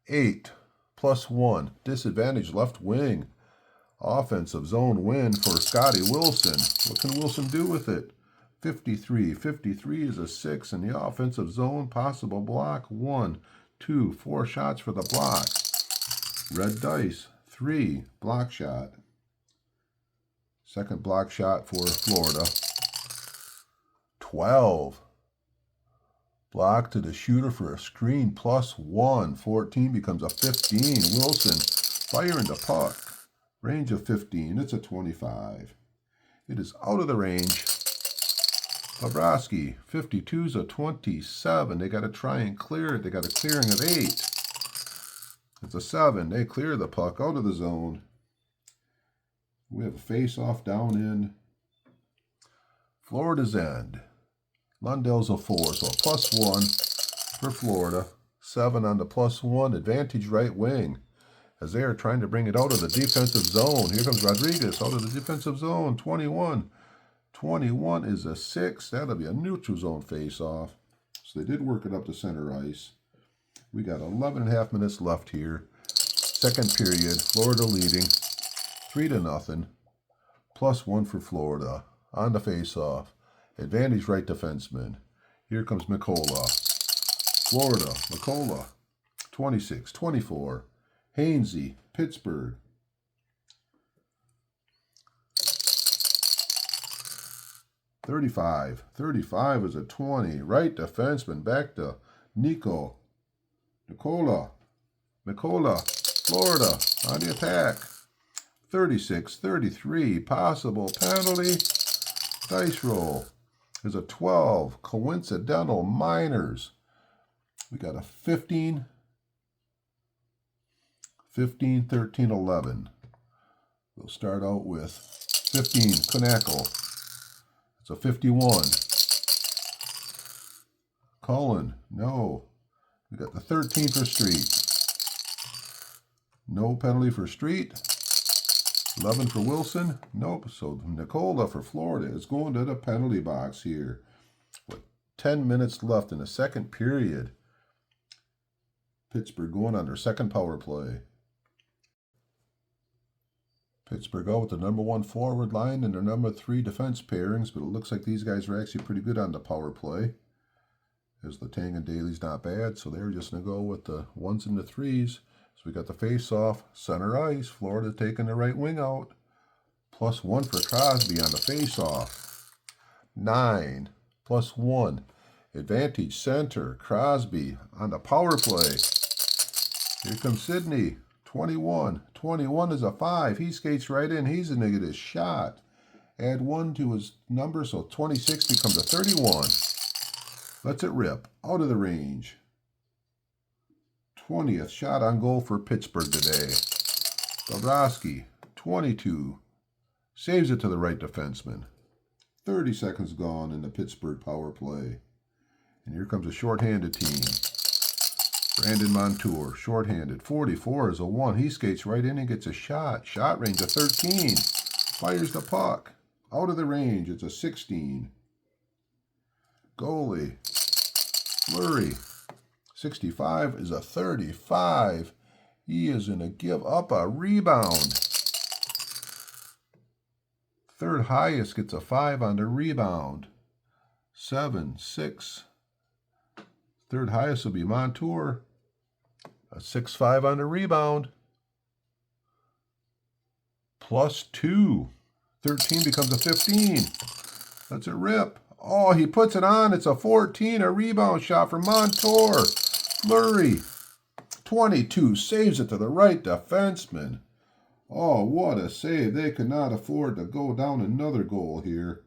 8, +1. Disadvantage left wing. Offensive zone win for Scotty Wilson. What can Wilson do with it? 53. 53 is a 6 in the offensive zone. Possible block. 1, 2, 4 shots for the block. Red dice. 3. Block shot. Second block shot for Florida. 12. Block to the shooter for a screen. +1. 14 becomes a 15. Wilson firing the puck. Range of 15. It's a 25. It is out of the range. Bobrovsky. 52 is a 27. They got to try and clear it. They got a clearing of 8. It's a 7. They clear the puck out of the zone. We have a face-off down in Florida's end. Lundell's a 4, so a +1 for Florida. 7 on the +1. Advantage right wing as they are trying to bring it out of the defensive zone. Here comes Rodriguez out of the defensive zone. 21. 21 is a 6. That'll be a neutral zone face-off. So they did work it up to center ice. We got 11.5 minutes left here. Second period. Florida leading 3-0. +1 for Florida on the face-off. Advantage right defenseman. Here comes Mikola. Florida, Mikola. 26, 24. Hainsey, Pittsburgh. 35. 35 is a 20. Right defenseman. Back to Nico. Mikola. Florida on the attack. 36, 33. Possible penalty. Dice roll. There's a 12. Coincidental minors. We got a 15. 15, 13, 11. We'll start out with 15, Knackle. It's a 51. Cullen, no. We got the 13 for Street. No penalty for Street. 11 for Wilson. Nope. So Nicola for Florida is going to the penalty box here. With 10 minutes left in the second period. Pittsburgh going on their second power play. Pittsburgh out with the number 1 forward line and their number 3 defense pairings, but it looks like these guys are actually pretty good on the power play. As Letang and Daly's not bad, so they're just going to go with the 1s and the 3s. So we got the face-off, center ice. Florida taking the right wing out. +1 for Crosby on the face-off. 9, +1. Advantage center, Crosby on the power play. Here comes Sidney. 21. 21 is a 5. He skates right in. He's going to get his shot. Add 1 to his number, so 26 becomes a 31. Lets it rip. Out of the range. 20th shot on goal for Pittsburgh today. Bobrovsky, 22. Saves it to the right defenseman. 30 seconds gone in the Pittsburgh power play. And here comes a shorthanded team. Brandon Montour, shorthanded. 44 is a 1. He skates right in and gets a shot. Shot range of 13. Fires the puck. Out of the range. It's a 16. Goalie. Fleury. 65 is a 35. He is going to give up a rebound. Third highest gets a 5 on the rebound. 7, 6. Third highest will be Montour. A 6-5 on the rebound. +2. 13 becomes a 15. That's a rip. Oh, he puts it on. It's a 14. A rebound shot for Montour. Fleury. 22. Saves it to the right defenseman. Oh, what a save. They could not afford to go down another goal here.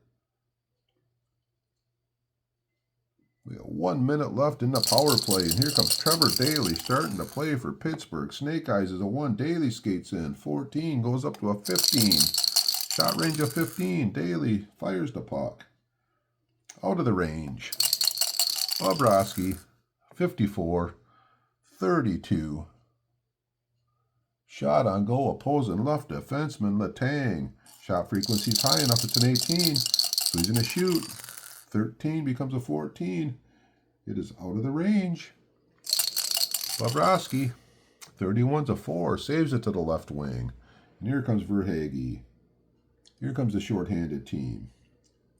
We got 1 minute left in the power play. And here comes Trevor Daley starting to play for Pittsburgh. Snake Eyes is a 1. Daley skates in. 14 goes up to a 15. Shot range of 15. Daley fires the puck. Out of the range. Bobrovsky, 54. 32. Shot on goal, opposing left defenseman Letang. Shot frequency is high enough, it's an 18. So he's going to shoot. 13 becomes a 14. It is out of the range. Bobrovsky, 31's a 4. Saves it to the left wing. And here comes Verhaeghe. Here comes the shorthanded team.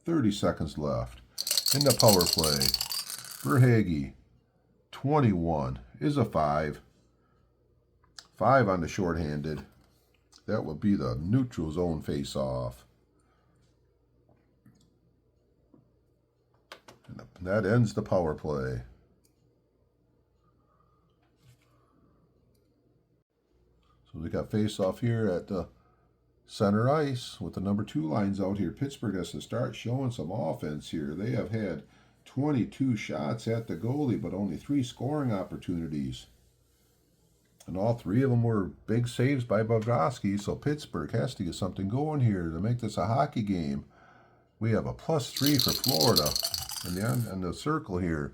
30 seconds left. In the power play. Verhaeghe, 21 is a 5. 5 on the shorthanded. That would be the neutral zone face-off. And that ends the power play. So we got face-off here at the center ice with the number 2 lines out here. Pittsburgh has to start showing some offense here. They have had 22 shots at the goalie, but only 3 scoring opportunities. And all 3 of them were big saves by Bobrovsky, so Pittsburgh has to get something going here to make this a hockey game. We have a +3 for Florida in the circle here.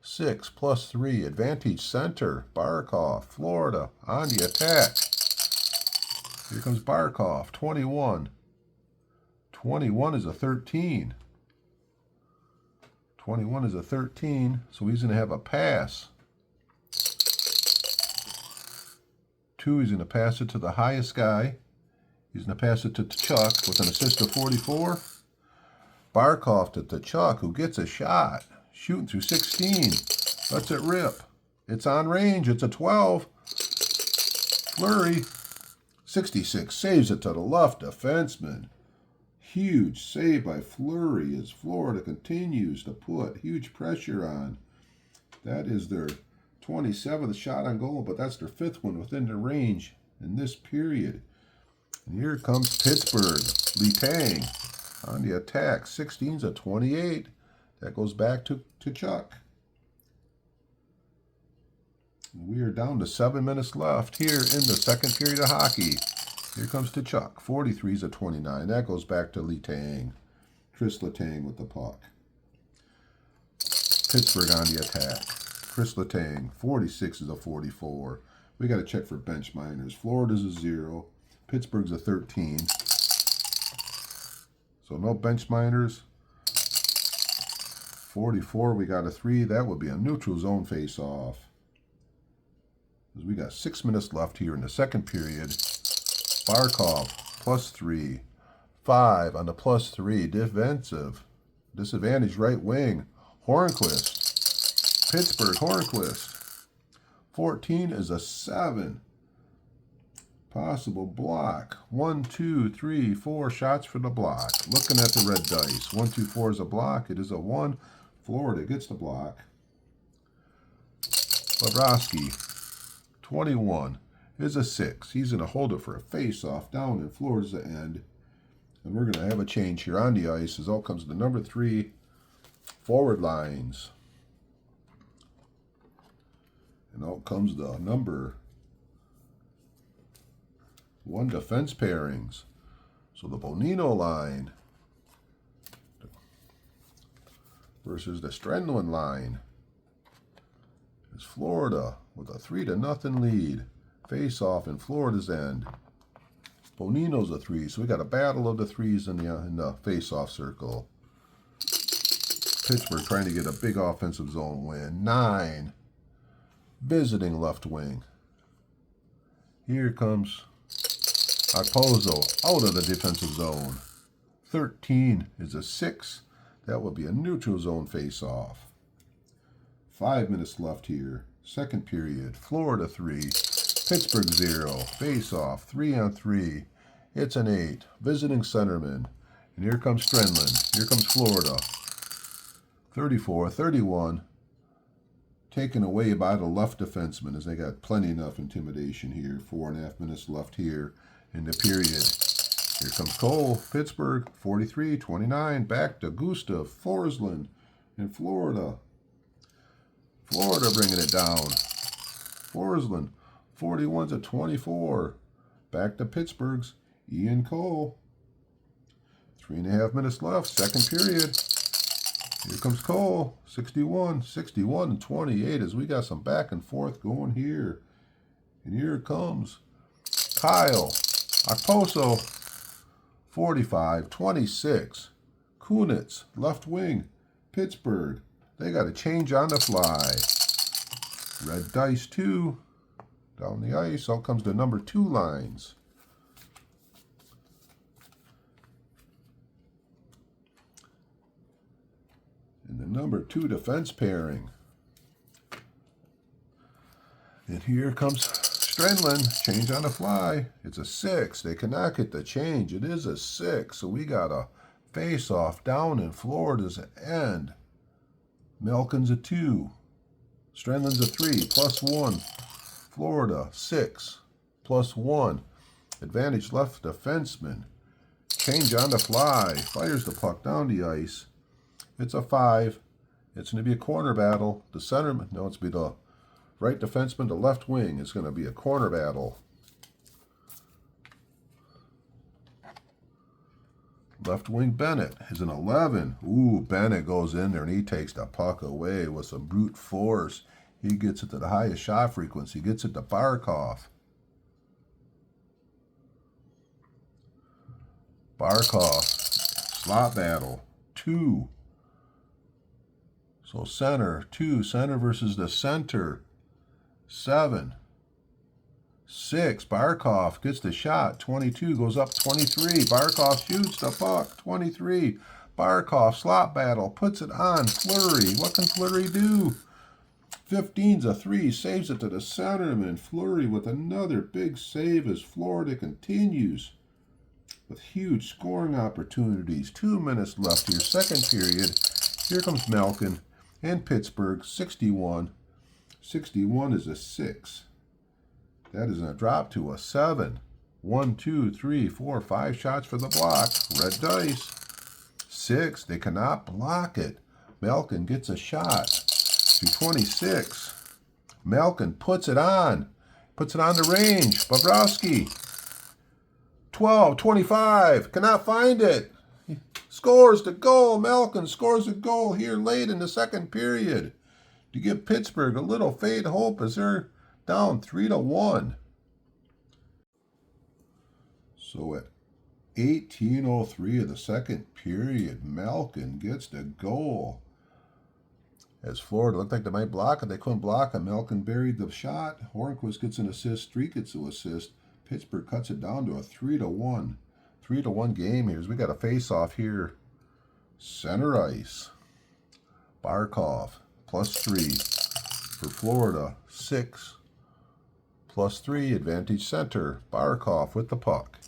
6 +3, advantage center, Barkov, Florida, on the attack. Here comes Barkov, 21. 21 is a 13. 21 is a 13, so he's going to have a pass. 2, he's going to pass it to the highest guy. He's going to pass it to Tkachuk with an assist of 44. Barkov to Tkachuk, who gets a shot. Shooting through 16. Lets it rip. It's on range. It's a 12. Fleury. 66. Saves it to the left defenseman. Huge save by Fleury as Florida continues to put huge pressure on. That is their 27th shot on goal, but that's their 5th one within the range in this period. And here comes Pittsburgh. Letang on the attack. 16's a 28. That goes back to Chuck. We are down to 7 minutes left here in the second period of hockey. Here comes Tkachuk. 43's a 29. That goes back to Letang. Chris Letang with the puck. Pittsburgh on the attack. Chris Letang. 46 is a 44. We got to check for bench minors. Florida's a 0. Pittsburgh's a 13. So no bench minors. 44, we got a 3. That would be a neutral zone face-off. We got 6 minutes left here in the second period. Barkov, +3. 5 on the +3. Defensive. Disadvantage right wing. Hornquist. Pittsburgh, Hornquist. 14 is a 7. Possible block. 1, 2, 3, 4 shots for the block. Looking at the red dice. 1, 2, 4 is a block. It is a 1. Florida gets the block. Bobrovsky, 21, is a 6. He's going to hold it for a face-off down in Florida's end. And we're going to have a change here on the ice as out comes the number 3 forward lines. And out comes the number 1 defense pairings. So the Bonino line versus the Strenlin line is Florida with a 3-0 lead. Face off in Florida's end. Bonino's a 3, so we got a battle of the 3s in the face-off circle. Pittsburgh trying to get a big offensive zone win. 9, visiting left wing. Here comes Okposo out of the defensive zone. 13 is a 6. That would be a neutral zone face-off. 5 minutes left here. Second period. Florida 3. Pittsburgh 0. Face-off. 3-on-3. It's an 8. Visiting centerman. And here comes Strenlin. Here comes Florida. 34, 31. Taken away by the left defenseman as they got plenty enough intimidation here. 4.5 minutes left here in the period. Here comes Cole, Pittsburgh, 43-29, back to Gustav Forsland in Florida. Florida bringing it down. Forsland, 41's a 24. Back to Pittsburgh's Ian Cole. 3.5 minutes left, second period. Here comes Cole, 61 and 28 as we got some back and forth going here. And here it comes Kyle Okposo, 45-26. Kunitz, left wing, Pittsburgh. They got a change on the fly. Red dice 2. Down the ice, out comes the number 2 lines. And the number 2 defense pairing. And here comes Strenlin, change on the fly. It's a 6. They cannot get the change. It is a 6. So we got a face-off down in Florida's end. Malkin's a 2. Strenlin's a 3, +1. Florida, 6, +1. Advantage left defenseman. Change on the fly. Fires the puck down the ice. It's a 5. It's going to be a corner battle. The centerman, no, it's going to be the right defenseman, the left wing. It's going to be a corner battle. Left wing Bennett is an 11. Ooh, Bennett goes in there and he takes the puck away with some brute force. He gets it to the highest shot frequency. Gets it to Barkov. Barkov, slot battle, 2. So center, 2. Center versus the center, 7. 6. Barkov gets the shot. 22 goes up 23. Barkov shoots the puck. 23. Barkov slot battle puts it on Fleury. What can Fleury do? 15's a 3. Saves it to the centerman. Fleury with another big save as Florida continues with huge scoring opportunities. 2 minutes left here. Second period. Here comes Malkin and Pittsburgh. 61. 61 is a 6. That is going to drop to a 7. 1, 2, 3, 4, 5 shots for the block. Red dice. 6. They cannot block it. Malkin gets a shot to 26. Malkin puts it on. Puts it on the range. Bobrovsky. 12, 25. Cannot find it. He scores the goal. Malkin scores a goal here late in the second period to give Pittsburgh a little fade hope as they're down 3-1. So at 18:03 of the second period, Malkin gets the goal. As Florida looked like they might block it, they couldn't block it. Malkin buried the shot. Hornquist gets an assist. Street gets an assist. Pittsburgh cuts it down to a 3-1. 3-1 game here. We got a face-off here. Center ice. Barkov, +3. For Florida, 6. +3, advantage center. Barkov with the puck.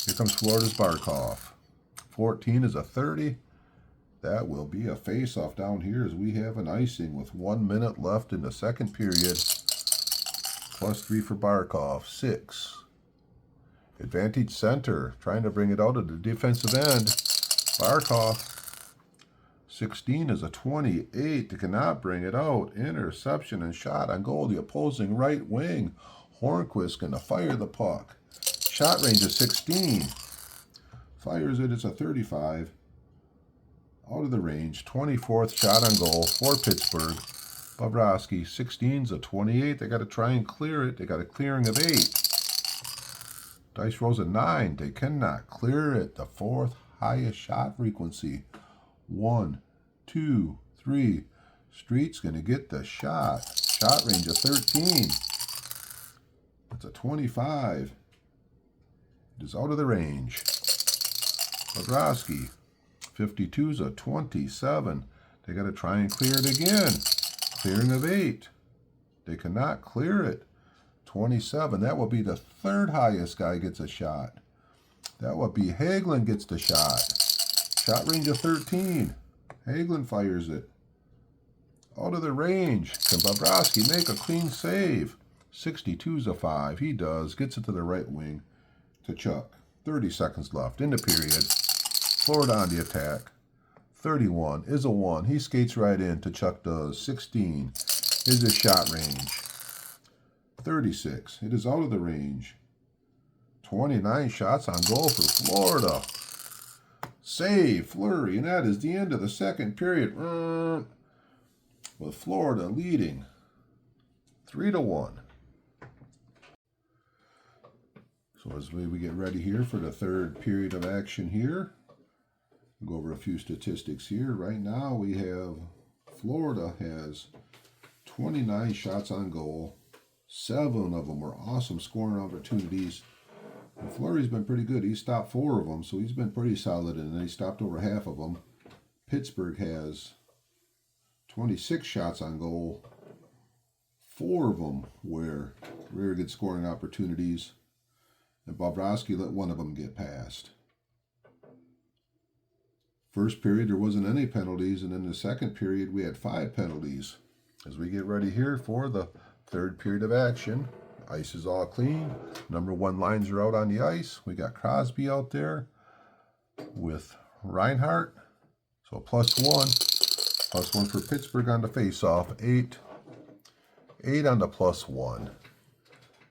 Here comes Florida's Barkov. 14 is a 30. That will be a face-off down here as we have an icing with 1 minute left in the second period. +3 for Barkov, 6. Advantage center, trying to bring it out of the defensive end. Barkov. 16 is a 28. They cannot bring it out. Interception and shot on goal. The opposing right wing. Hornquist going to fire the puck. Shot range is 16. Fires it. It's a 35. Out of the range. 24th shot on goal for Pittsburgh. Bobrovsky. 16's a 28. They got to try and clear it. They got a clearing of 8. Dice rolls a 9. They cannot clear it. The 4th highest shot frequency. 1, 2, 3. Street's going to get the shot. Shot range of 13. It's a 25. It is out of the range. Bobrovsky. 52's a 27. They got to try and clear it again. Clearing of 8. They cannot clear it. 27. That will be the 3rd highest guy gets a shot. That will be Hagelin gets the shot. Shot range of 13. Hagelin fires it. Out of the range. Can Bobrovsky make a clean save? 62's a 5. He does. Gets it to the right wing to Chuck. 30 seconds left in the period. Florida on the attack. 31 is a 1. He skates right in to Chuck does. 16. is his shot range. 36. It is out of the range. 29 shots on goal for Florida. Save, flurry, and that is the end of the second period. With Florida leading 3-1. So as we get ready here for the third period of action here, we'll go over a few statistics here. Right now we have Florida has 29 shots on goal. 7 of them were awesome scoring opportunities. And Fleury's been pretty good. He stopped 4 of them, so he's been pretty solid, and he stopped over half of them. Pittsburgh has 26 shots on goal. 4 of them were very good scoring opportunities. And Bobrovsky let 1 of them get past. First period, there wasn't any penalties, and in the second period, we had 5 penalties. As we get ready here for the third period of action, ice is all clean. Number 1 lines are out on the ice. We got Crosby out there with Reinhart. So +1. +1 for Pittsburgh on the face-off. 8. 8 on the +1.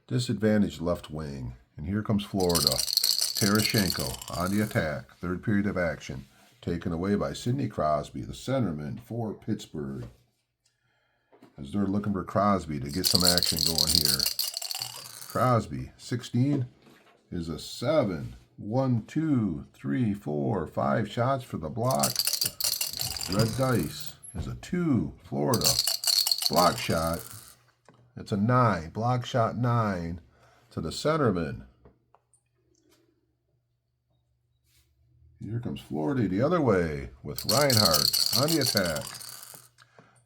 Disadvantage left wing. And here comes Florida. Tarasenko on the attack. Third period of action. Taken away by Sidney Crosby, the centerman for Pittsburgh. As they're looking for Crosby to get some action going here. Crosby, 16, is a 7. 1, 2, 3, 4, 5 shots for the block. Red dice is a 2. Florida. Block shot. It's a 9. Block shot 9 to the centerman. Here comes Florida the other way with Reinhart on the attack.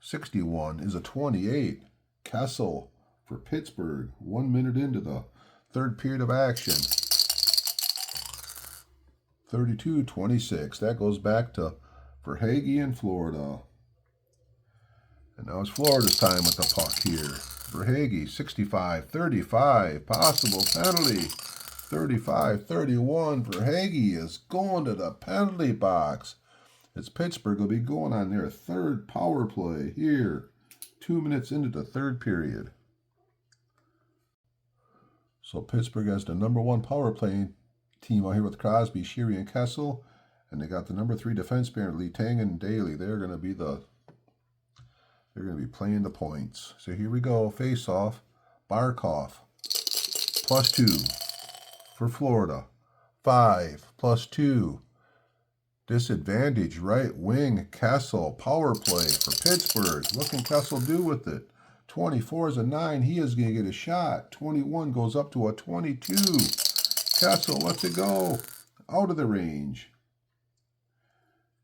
61 is a 28. Kessel for Pittsburgh. 1 minute into the third period of action. 32-26. That goes back to Verhaeghe in Florida. And now it's Florida's time with the puck here. Verhaeghe, 65-35. Possible penalty. 35-31. Verhaeghe is going to the penalty box. It's Pittsburgh will be going on their third power play here. 2 minutes into the third period. So Pittsburgh has the number 1 power play team out here with Crosby, Sheary, and Kessel. And they got the number 3 defense pair, Letang and Daly. They're going to be playing the points. So here we go. Face off. Barkov. +2 for Florida. 5 +2. Disadvantage right wing. Kessel. Power play for Pittsburgh. What can Kessel do with it? 24 is a 9. He is going to get a shot. 21 goes up to a 22. Kessel lets it go. Out of the range.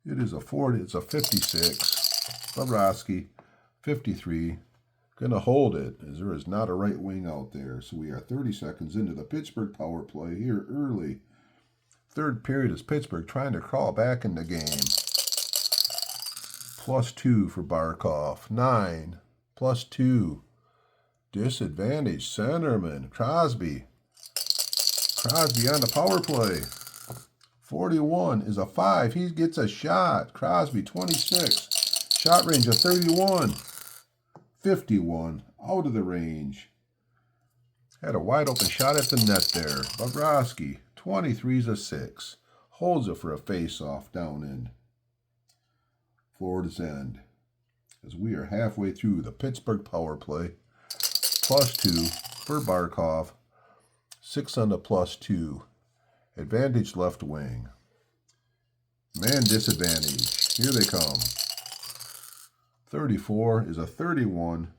It is a 40. It's a 56. Bobrovsky. 53. Going to hold it as there is not a right wing out there. So we are 30 seconds into the Pittsburgh power play here early. Third period is Pittsburgh trying to crawl back in the game. +2 for Barkov. 9. +2. Disadvantage centerman. Crosby. Crosby on the power play. 41 is a 5. He gets a shot. Crosby, 26. Shot range of 31. 51. Out of the range. Had a wide open shot at the net there. Bobrovsky, 23 is a 6. Holds it for a face-off down in Florida's end. As we are halfway through the Pittsburgh power play. +2 for Barkov. 6 on the +2. Advantage left wing. Man disadvantage. Here they come. 34 is a 31.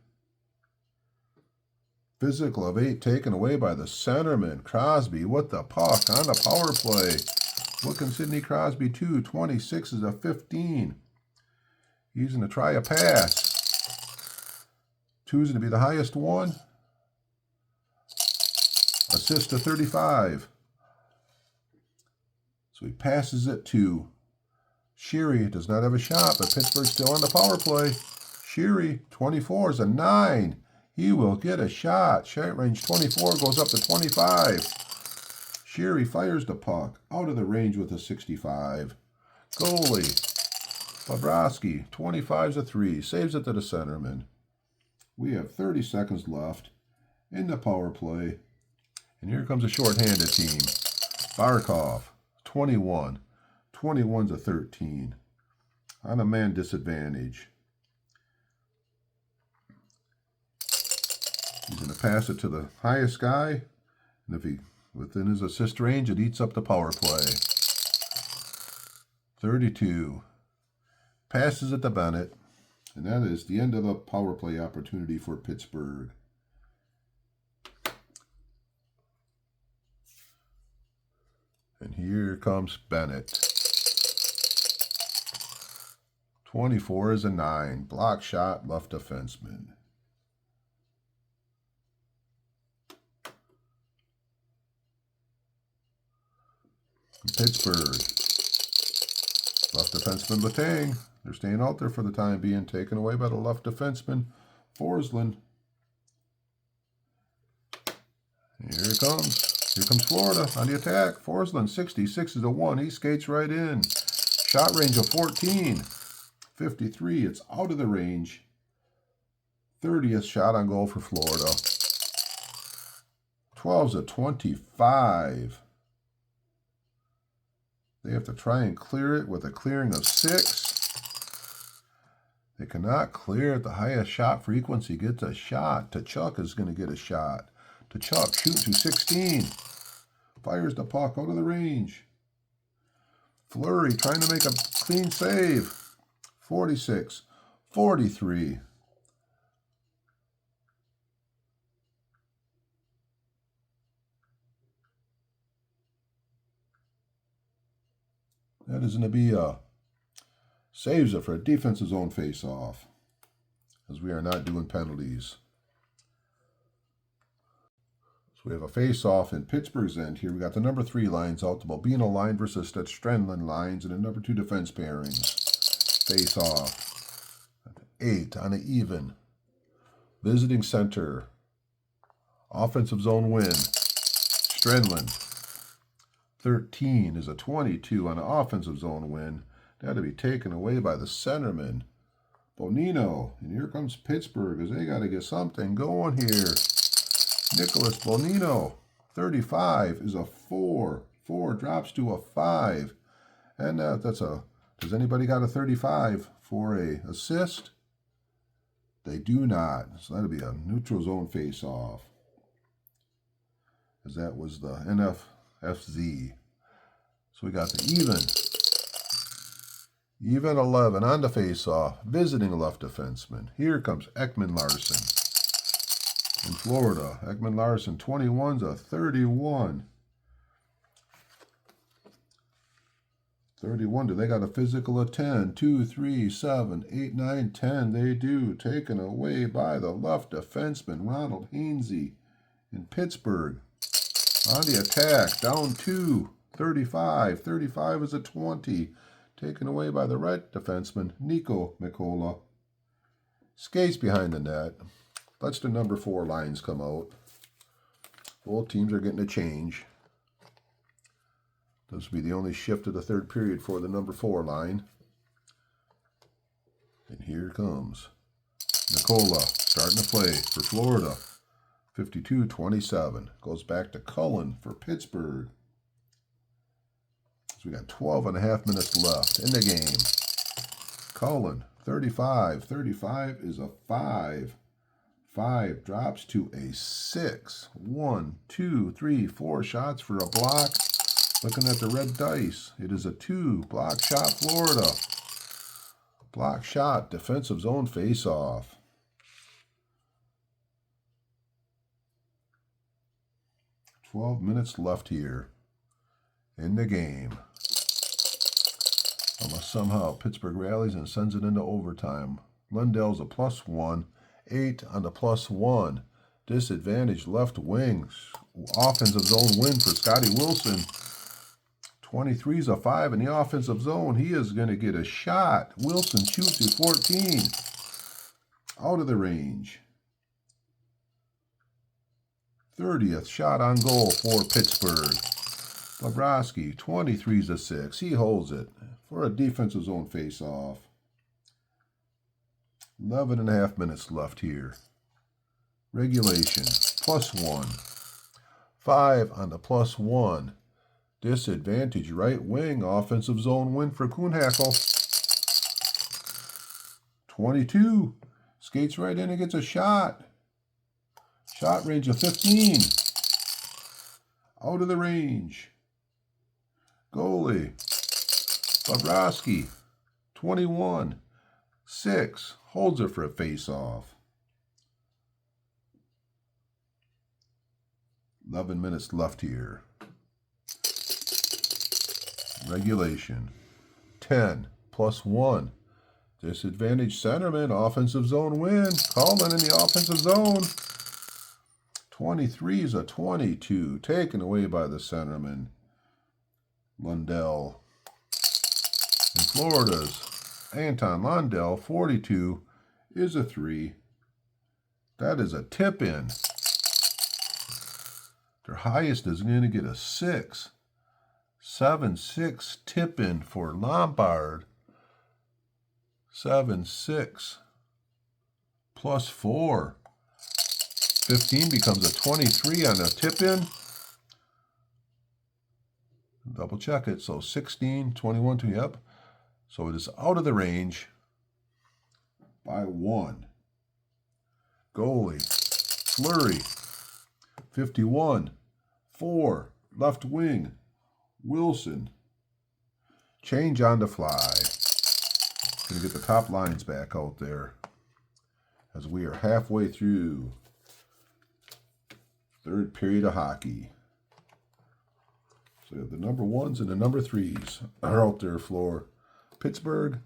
Physical of 8 taken away by the centerman. Crosby with the puck on the power play. What can Sidney Crosby do? 26 is a 15. He's going to try a pass. 2 is going to be the highest one. Assist to 35. So he passes it to Sheary. Does not have a shot, but Pittsburgh's still on the power play. Sheary, 24 is a 9. He will get a shot. Shot range 24 goes up to 25. Sheary fires the puck out of the range with a 65. Goalie, Bobrovsky, 25 is a 3. Saves it to the centerman. We have 30 seconds left in the power play. And here comes a shorthanded team. Barkov, 21. 21's a 13. On a man disadvantage. He's going to pass it to the highest guy. And if he within his assist range, it eats up the power play. 32. Passes it to Bennett. And that is the end of the power play opportunity for Pittsburgh. And here comes Bennett. 24 is a 9. Block shot, left defenseman. Pittsburgh. Left defenseman Letang. They're staying out there for the time being. Taken away by the left defenseman Forsland. Here it comes. Here comes Florida on the attack. Forsland, 66 is a 1. He skates right in. Shot range of 14. 53. It's out of the range. 30th shot on goal for Florida. 12's a 25. They have to try and clear it with a clearing of 6. They cannot clear it. The highest shot frequency gets a shot. Tkachuk is going to get a shot. Tkachuk shoots to 16. Fires the puck out of the range. Fleury trying to make a clean save. 46. 43. That is going to be a saves it for a defensive zone face-off, as we are not doing penalties. So we have a face-off in Pittsburgh's end here. We got the number 3 lines out, the Bobino line versus the Strenlin lines, and the number 2 defense pairings. Face-off. 8 on an even. Visiting center. Offensive zone win. Strenlin. 13 is a 22 on an offensive zone win. That'll be taken away by the centerman, Bonino. And here comes Pittsburgh as they got to get something going here. Nicholas Bonino, 35 is a 4. 4 drops to a 5. And that's a, does anybody got a 35 for a assist? They do not. So that'll be a neutral zone face-off. As that was the NFFZ. So we got the even. Even 11 on the face-off. Visiting left defenseman. Here comes Ekman Larson. In Florida, Ekman Larson, 21's a 31. 31, do they got a physical of 10? 2, 3, 7, 8, 9, 10. They do. Taken away by the left defenseman, Ronald Hainsey in Pittsburgh. On the attack, down 2, 35. 35 is a 20. Taken away by the right defenseman, Nico Mikola. Skates behind the net. Lets the number 4 lines come out. Both teams are getting a change. This will be the only shift of the third period for the number 4 line. And here comes Mikola starting to play for Florida. 52-27. Goes back to Cullen for Pittsburgh. So we got 12 and a half minutes left in the game. Cullen, 35. 35 is a 5. 5 drops to a 6. 1, 2, 3, 4 shots for a block. Looking at the red dice. It is a 2. Block shot, Florida. Block shot, defensive zone face-off. "12 minutes left here in the game. Unless somehow Pittsburgh rallies and sends it into overtime. Lundell's a +1. 8 on the +1. Disadvantage left wing. Offensive zone win for Scotty Wilson. 23's a 5 in the offensive zone. He is going to get a shot. Wilson shoots to 14. Out of the range. 30th shot on goal for Pittsburgh. Bobrovsky, 23's a 6. He holds it for a defensive zone face-off. 11 and a half minutes left here Regulation, +1. 5 on the +1. Disadvantage right wing. Offensive zone win for Kuhnhackl. 22. Skates right in and gets a shot. Shot range of 15. Out of the range. Goalie. Bobrovsky. 21. 6. Holds it for a face-off. 11 minutes left here. Regulation. 10 +1. Disadvantage centerman. Offensive zone win. Coleman in the offensive zone. 23 is a 22. Taken away by the centerman. Lundell. And Florida's Anton Lundell, 42, is a 3. That is a tip-in. Their highest is going to get a 6. 7-6 tip-in for Lombard. 7-6 +4. 15 becomes a 23 on a tip-in. Double check it. So 16, 21, 2, yep. So it is out of the range by 1. Goalie, Fleury, 51, 4, left wing, Wilson. Change on the fly. Going to get the top lines back out there as we are halfway through third period of hockey. So the number 1s and the number 3s are out there for Pittsburgh.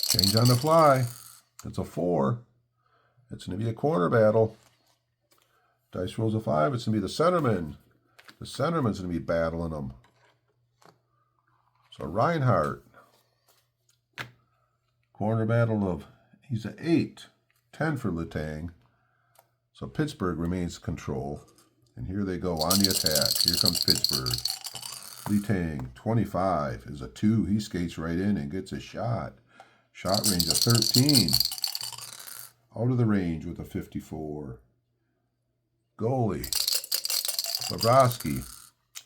Change on the fly. It's a 4. It's going to be a corner battle. Dice rolls a 5. It's going to be the centerman. The centerman's going to be battling them. So Reinhardt. Corner battle of, he's an 8. 10 for Letang. So Pittsburgh remains control. And here they go on the attack. Here comes Pittsburgh. Letang, 25, is a 2. He skates right in and gets a shot. Shot range of 13. Out of the range with a 54. Goalie. Bobrovsky,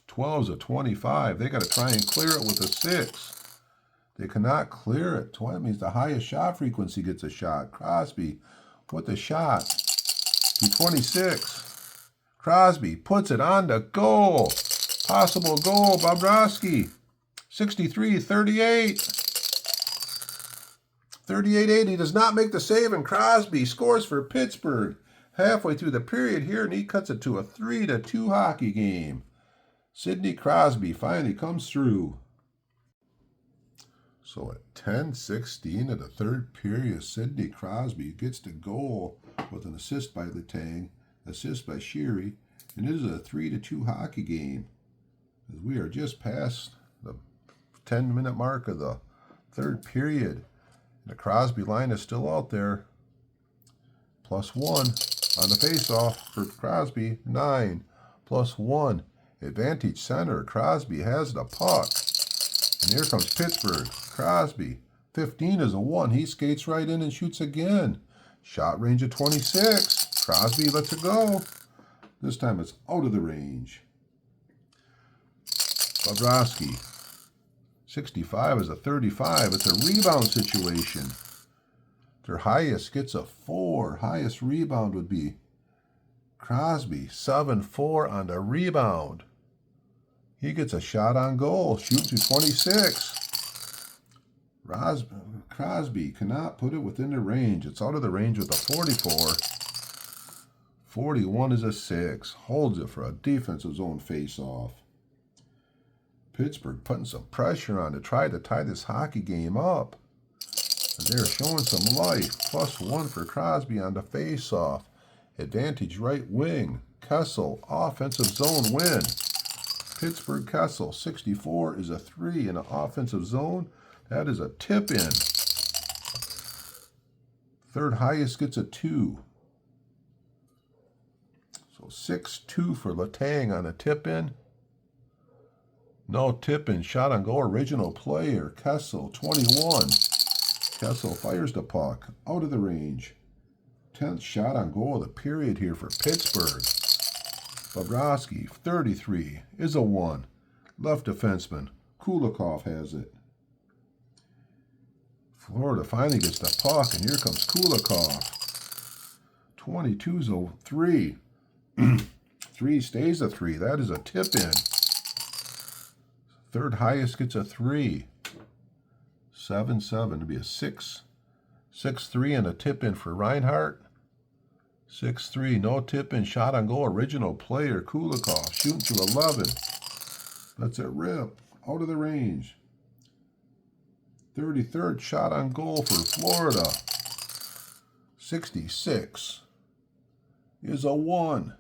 12 is a 25. They got to try and clear it with a 6. They cannot clear it. That means the highest shot frequency gets a shot. Crosby with the shot. 26. Crosby puts it on the goal. Possible goal, Bobrovsky. 63, 38. 38-80 does not make the save, and Crosby scores for Pittsburgh. Halfway through the period here, and he cuts it to a 3-2 hockey game. Sidney Crosby finally comes through. So at 10:16 of the third period, Sidney Crosby gets the goal with an assist by Letang, assist by Sheary, and it is a 3-2 hockey game. As we are just past the 10-minute mark of the third period. The Crosby line is still out there. +1 on the faceoff for Crosby. 9 +1. Advantage center. Crosby has the puck. And here comes Pittsburgh. Crosby. 15 is a 1. He skates right in and shoots again. Shot range of 26. Crosby lets it go. This time it's out of the range. Bobrovsky. 65 is a 35. It's a rebound situation. Their highest gets a 4. Highest rebound would be Crosby. 7-4 on the rebound. He gets a shot on goal. Shoots to 26. Crosby cannot put it within the range. It's out of the range with a 44. 41 is a 6. Holds it for a defensive zone face-off. Pittsburgh putting some pressure on to try to tie this hockey game up. And they're showing some life. +1 for Crosby on the face-off. Advantage right wing. Kessel, offensive zone win. Pittsburgh Kessel, 64 is a 3 in an offensive zone. That is a tip-in. Third highest gets a 2. So 6-2 for Letang on a tip-in. No tip-in, shot on goal, original player, Kessel, 21. Kessel fires the puck, out of the range. 10th shot on goal of the period here for Pittsburgh. Bobrovsky, 33, is a 1. Left defenseman, Kulikov has it. Florida finally gets the puck, and here comes Kulikov. 22's a 3. 3 stays a 3. That is a tip-in. Third highest gets a 3. 7-7 to be a 6. 6-3 and a tip-in for Reinhart. 6-3, no tip-in, shot on goal, original player, Kulikov, shooting through 11. That's a rip, out of the range. 33rd shot on goal for Florida. 66 is a 1.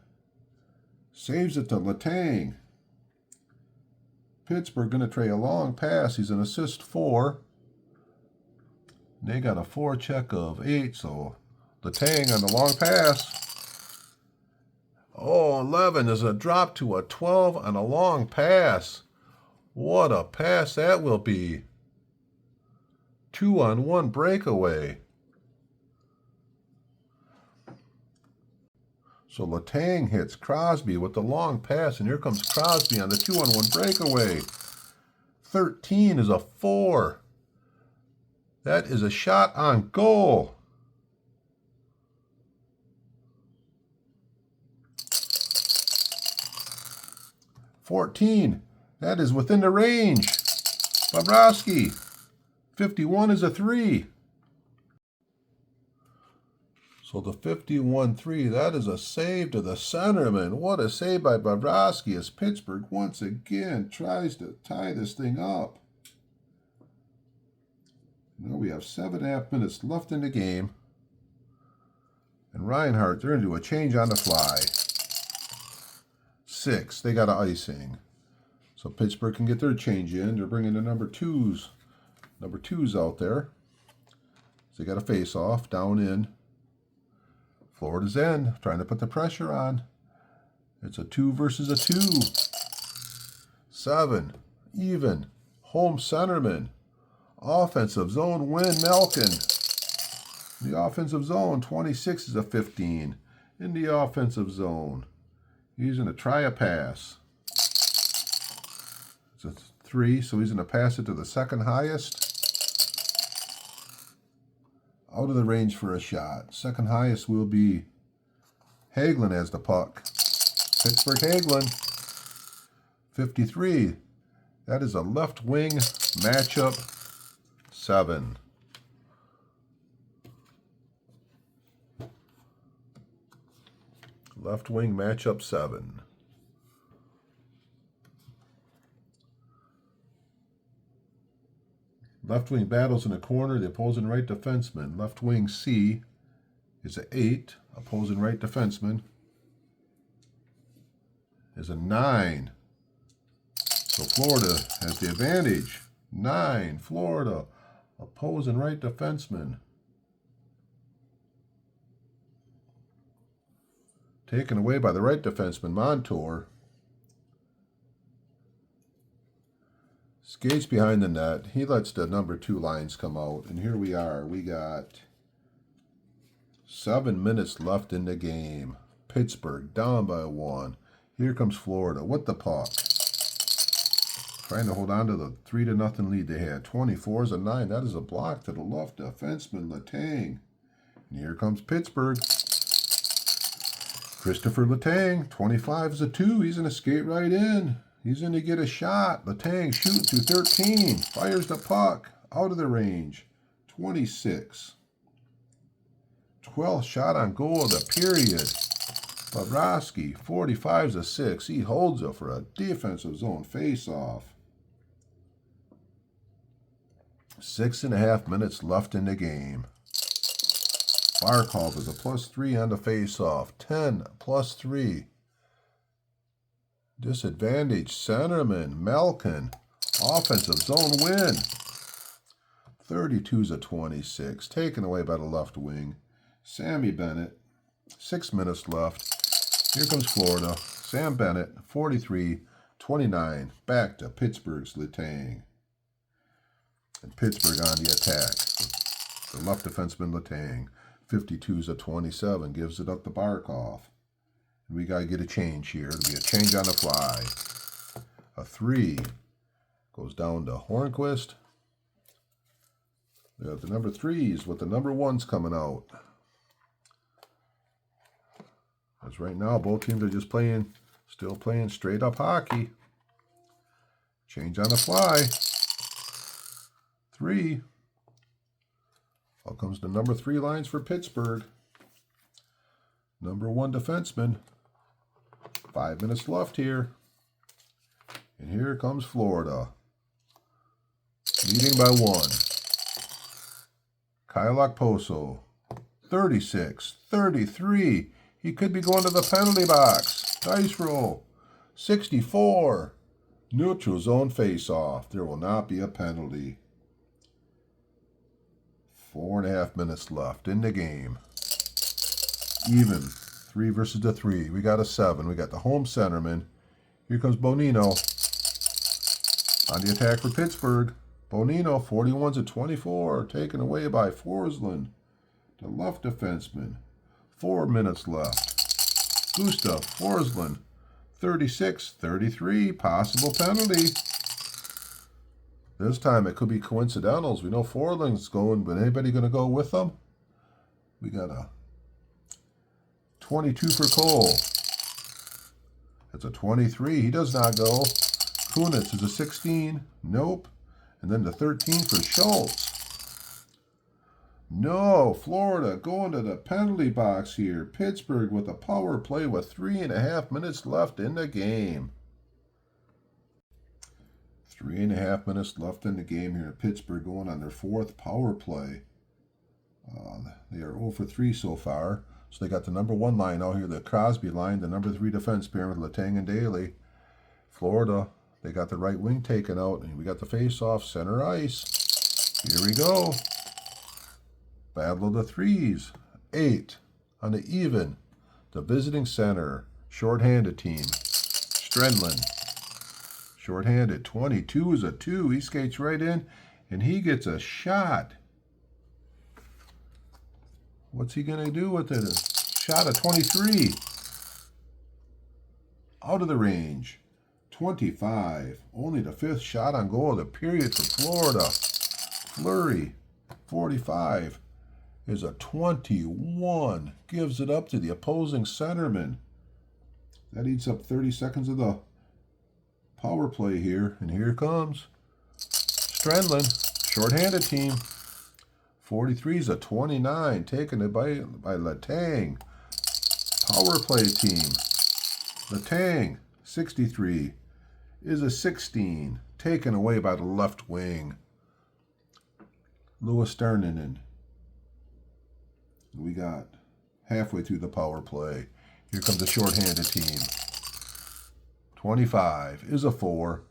Saves it to Letang. Pittsburgh going to try a long pass. He's an assist 4. They got a forecheck of 8, so Letang on the long pass. Oh, 11 is a drop to a 12 on a long pass. What a pass that will be. 2-on-1 breakaway. So Letang hits Crosby with the long pass, and here comes Crosby on the 2-on-1 breakaway. 13 is a 4. That is a shot on goal. $14. That is within the range. Bobrovsky. 51 is a 3. So the 51-3, that is a save to the centerman. What a save by Bobrovsky as Pittsburgh once again tries to tie this thing up. Now we have 7.5 minutes left in the game. And Reinhart, they're going to do a change on the fly. 6, they got an icing. So Pittsburgh can get their change in. They're bringing the number twos out there. So they got a face-off down in. Florida's in, trying to put the pressure on. It's a 2 versus a 2. 7, even. Home centerman. Offensive zone win, Malkin. The offensive zone, 26 is a 15. In the offensive zone. He's going to try a pass. It's a 3, so he's going to pass it to the second highest. Out of the range for a shot. Second highest will be Hagelin as the puck. Pittsburgh Hagelin. 53. That is a left wing matchup 7. Left wing matchup 7. Left wing battles in the corner, the opposing right defenseman. Left wing C is a 8. Opposing right defenseman is a 9. So Florida has the advantage. 9, Florida. Opposing right defenseman. Taken away by the right defenseman, Montour. Skates behind the net. He lets the number 2 lines come out. And here we are. We got 7 minutes left in the game. Pittsburgh down by 1. Here comes Florida with the puck. Trying to hold on to the 3-0 lead they had. 24 is a 9. That is a block to the left defenseman, Letang. And here comes Pittsburgh. Christopher Letang, 25 is a 2. He's going to skate right in. He's going to get a shot. Letang shooting through 13. Fires the puck out of the range. 26. 12th shot on goal of the period. Bobrovsky, 45 is a 6. He holds it for a defensive zone face-off. 6.5 minutes left in the game. Barkov is a +3 on the face-off. 10 +3. Disadvantage centerman, Malkin. Offensive zone win. 32 is a 26. Taken away by the left wing. Sammy Bennett. 6 minutes left. Here comes Florida. Sam Bennett, 43-29. Back to Pittsburgh's Letang. And Pittsburgh on the attack. The left defenseman Letang. 52 is a 27. Gives it up to Barkov. And we got to get a change here. It'll be a change on the fly. A 3 goes down to Hornquist. We have the number 3s with the number 1s coming out. As right now, both teams are just still playing straight up hockey. Change on the fly. 3. Out comes the number 3 lines for Pittsburgh. Number 1 defenseman. 5 minutes left here. And here comes Florida. Leading by 1. Kyle Okposo. 36, 33. He could be going to the penalty box. Dice roll. 64. Neutral zone face-off. There will not be a penalty. 4.5 minutes left in the game. Even. 3 versus the 3. We got a 7. We got the home centerman. Here comes Bonino. On the attack for Pittsburgh. Bonino, 41's a 24. Taken away by Forsland. The left defenseman. 4 minutes left. Gustav Forsland. 36, 33. Possible penalty. This time it could be coincidentals. We know Forsland's going, but anybody going to go with them? We got a 22 for Cole. It's a 23. He does not go. Kunitz is a 16. Nope. And then the 13 for Schultz. No. Florida going to the penalty box here. Pittsburgh with a power play with 3.5 minutes left in the game. 3.5 minutes left in the game here. Pittsburgh going on their 4th power play. They are 0 for 3 so far. So they got the number 1 line out here, the Crosby line, the number 3 defense pair with Letang and Daly. Florida, they got the right wing taken out, and we got the face-off center ice. Here we go. Battle of the 3s. 8 on the even. The visiting center, shorthanded team. Strenlin. Shorthanded. 22 is a 2. He skates right in, and he gets a shot. What's he going to do with it? A shot of 23. Out of the range. 25. Only the 5th shot on goal of the period for Florida. Fleury. 45 is a 21. Gives it up to the opposing centerman. That eats up 30 seconds of the power play here. And here comes Strenlin. Shorthanded team. 43 is a 29, taken it by Letang. Power play team. Letang, 63, is a 16, taken away by the left wing. Louis Sterninen. We got halfway through the power play. Here comes the shorthanded team. 25 is a 4.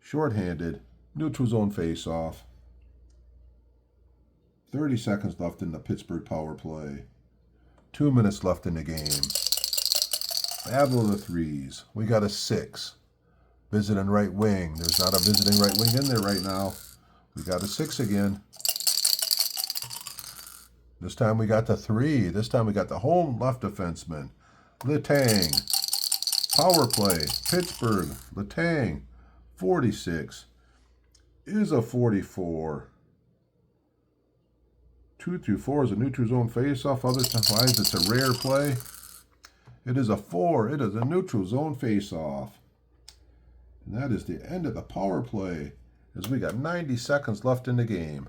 Shorthanded, neutral zone face-off. 30 seconds left in the Pittsburgh power play. 2 minutes left in the game. Battle of the 3s. We got a 6. Visiting right wing. There's not a visiting right wing in there right now. We got a 6 again. This time we got the 3. This time we got the home left defenseman. Letang. Power play. Pittsburgh. Letang. 46 is a 44. 2 through 4 is a neutral zone face-off. Other times it's a rare play. It is a 4. It is a neutral zone face-off. And that is the end of the power play, as we got 90 seconds left in the game.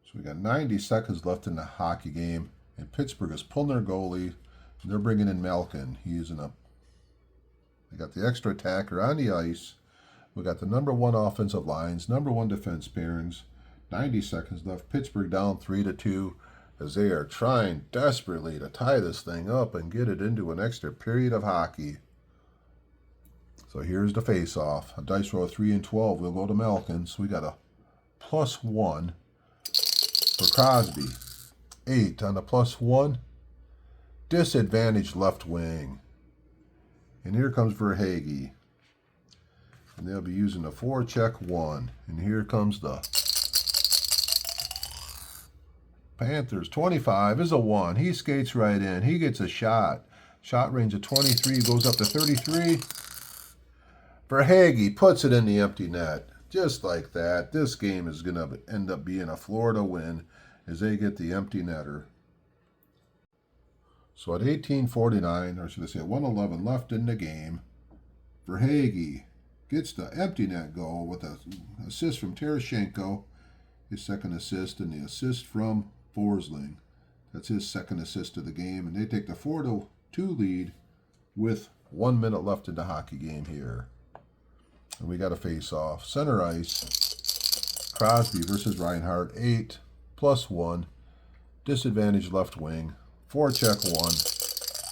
So we got 90 seconds left in the hockey game, and Pittsburgh is pulling their goalie, and they're bringing in Malkin. He's in a. They got the extra attacker on the ice. We got the number 1 offensive lines, number 1 defense pairings. 90 seconds left. Pittsburgh down 3-2 as they are trying desperately to tie this thing up and get it into an extra period of hockey. So here's the face-off. A dice roll of 3 and 12. We'll go to Malkin. So we got a +1 for Crosby. 8 on the +1. Disadvantaged left wing. And here comes Verhaeghe. And they'll be using the 4-check 1. And here comes the Panthers, 25 is a 1. He skates right in. He gets a shot. Shot range of 23, goes up to 33. Verhaeghe puts it in the empty net. Just like that. This game is going to end up being a Florida win as they get the empty netter. So at 18:49, or should I say 1:11 left in the game, Verhaeghe gets the empty net goal with an assist from Tarasenko, his second assist, and the assist from Forsling. That's his second assist of the game, and they take the 4-2 lead with 1 minute left in the hockey game here. And we got a face-off. Center ice, Crosby versus Reinhart, 8+1. Disadvantage left wing, forecheck 1.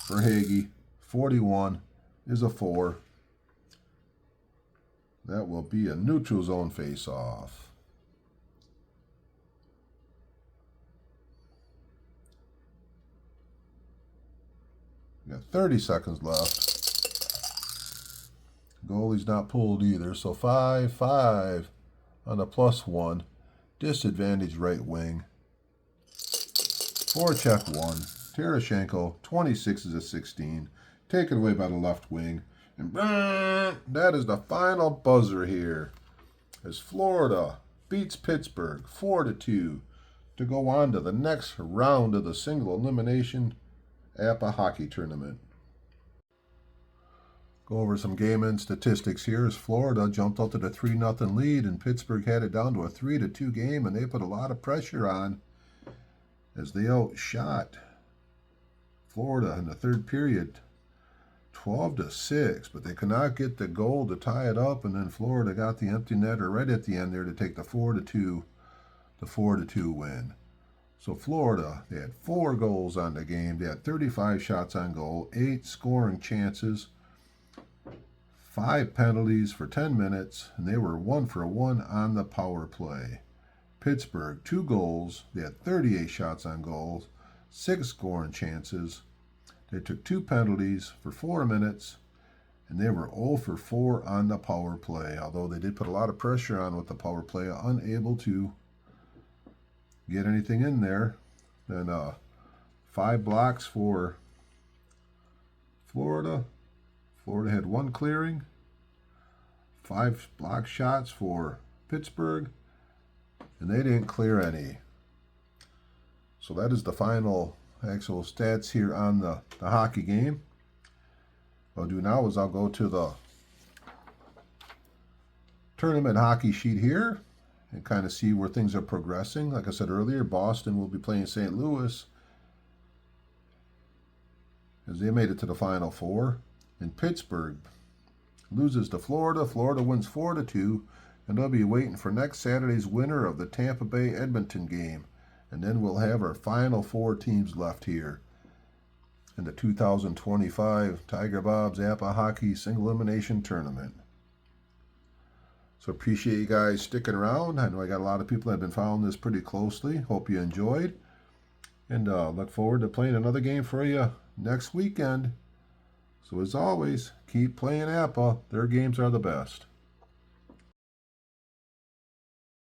Verhaeghe, 41 is a 4. That will be a neutral zone face-off. We got 30 seconds left. Goalie's not pulled either, so 5-5 on a +1. Disadvantage right wing. Forecheck 1. Tarasenko, 26 is a 16. Taken away by the left wing. And that is the final buzzer here, as Florida beats Pittsburgh 4-2 to go on to the next round of the single elimination APBA hockey tournament. Go over some game and statistics here, as Florida jumped out to the 3-0 lead, and Pittsburgh had it down to a 3-2 game, and they put a lot of pressure on as they outshot Florida in the third period, 12-6, but they could not get the goal to tie it up, and then Florida got the empty netter right at the end there to take the 4-2 win. So Florida, they had 4 goals on the game. They had 35 shots on goal, 8 scoring chances, 5 penalties for 10 minutes, and they were 1 for 1 on the power play. Pittsburgh, 2 goals. They had 38 shots on goals, 6 scoring chances. They took 2 penalties for 4 minutes, and they were 0 for 4 on the power play, although they did put a lot of pressure on with the power play, unable to get anything in there. Then 5 blocks for Florida. Florida had 1 clearing. 5 block shots for Pittsburgh, and they didn't clear any. So that is the final actual stats here on the hockey game. What I'll do now is I'll go to the tournament hockey sheet here and kind of see where things are progressing. Like I said earlier, Boston will be playing St. Louis as they made it to the Final Four. And Pittsburgh loses to Florida. Florida wins 4-2, and they'll be waiting for next Saturday's winner of the Tampa Bay Edmonton game. And then we'll have our final 4 teams left here in the 2025 Tigerbob's APBA Hockey Single Elimination Tournament. So appreciate you guys sticking around. I know I got a lot of people that have been following this pretty closely. Hope you enjoyed. And look forward to playing another game for you next weekend. So as always, keep playing APBA. Their games are the best.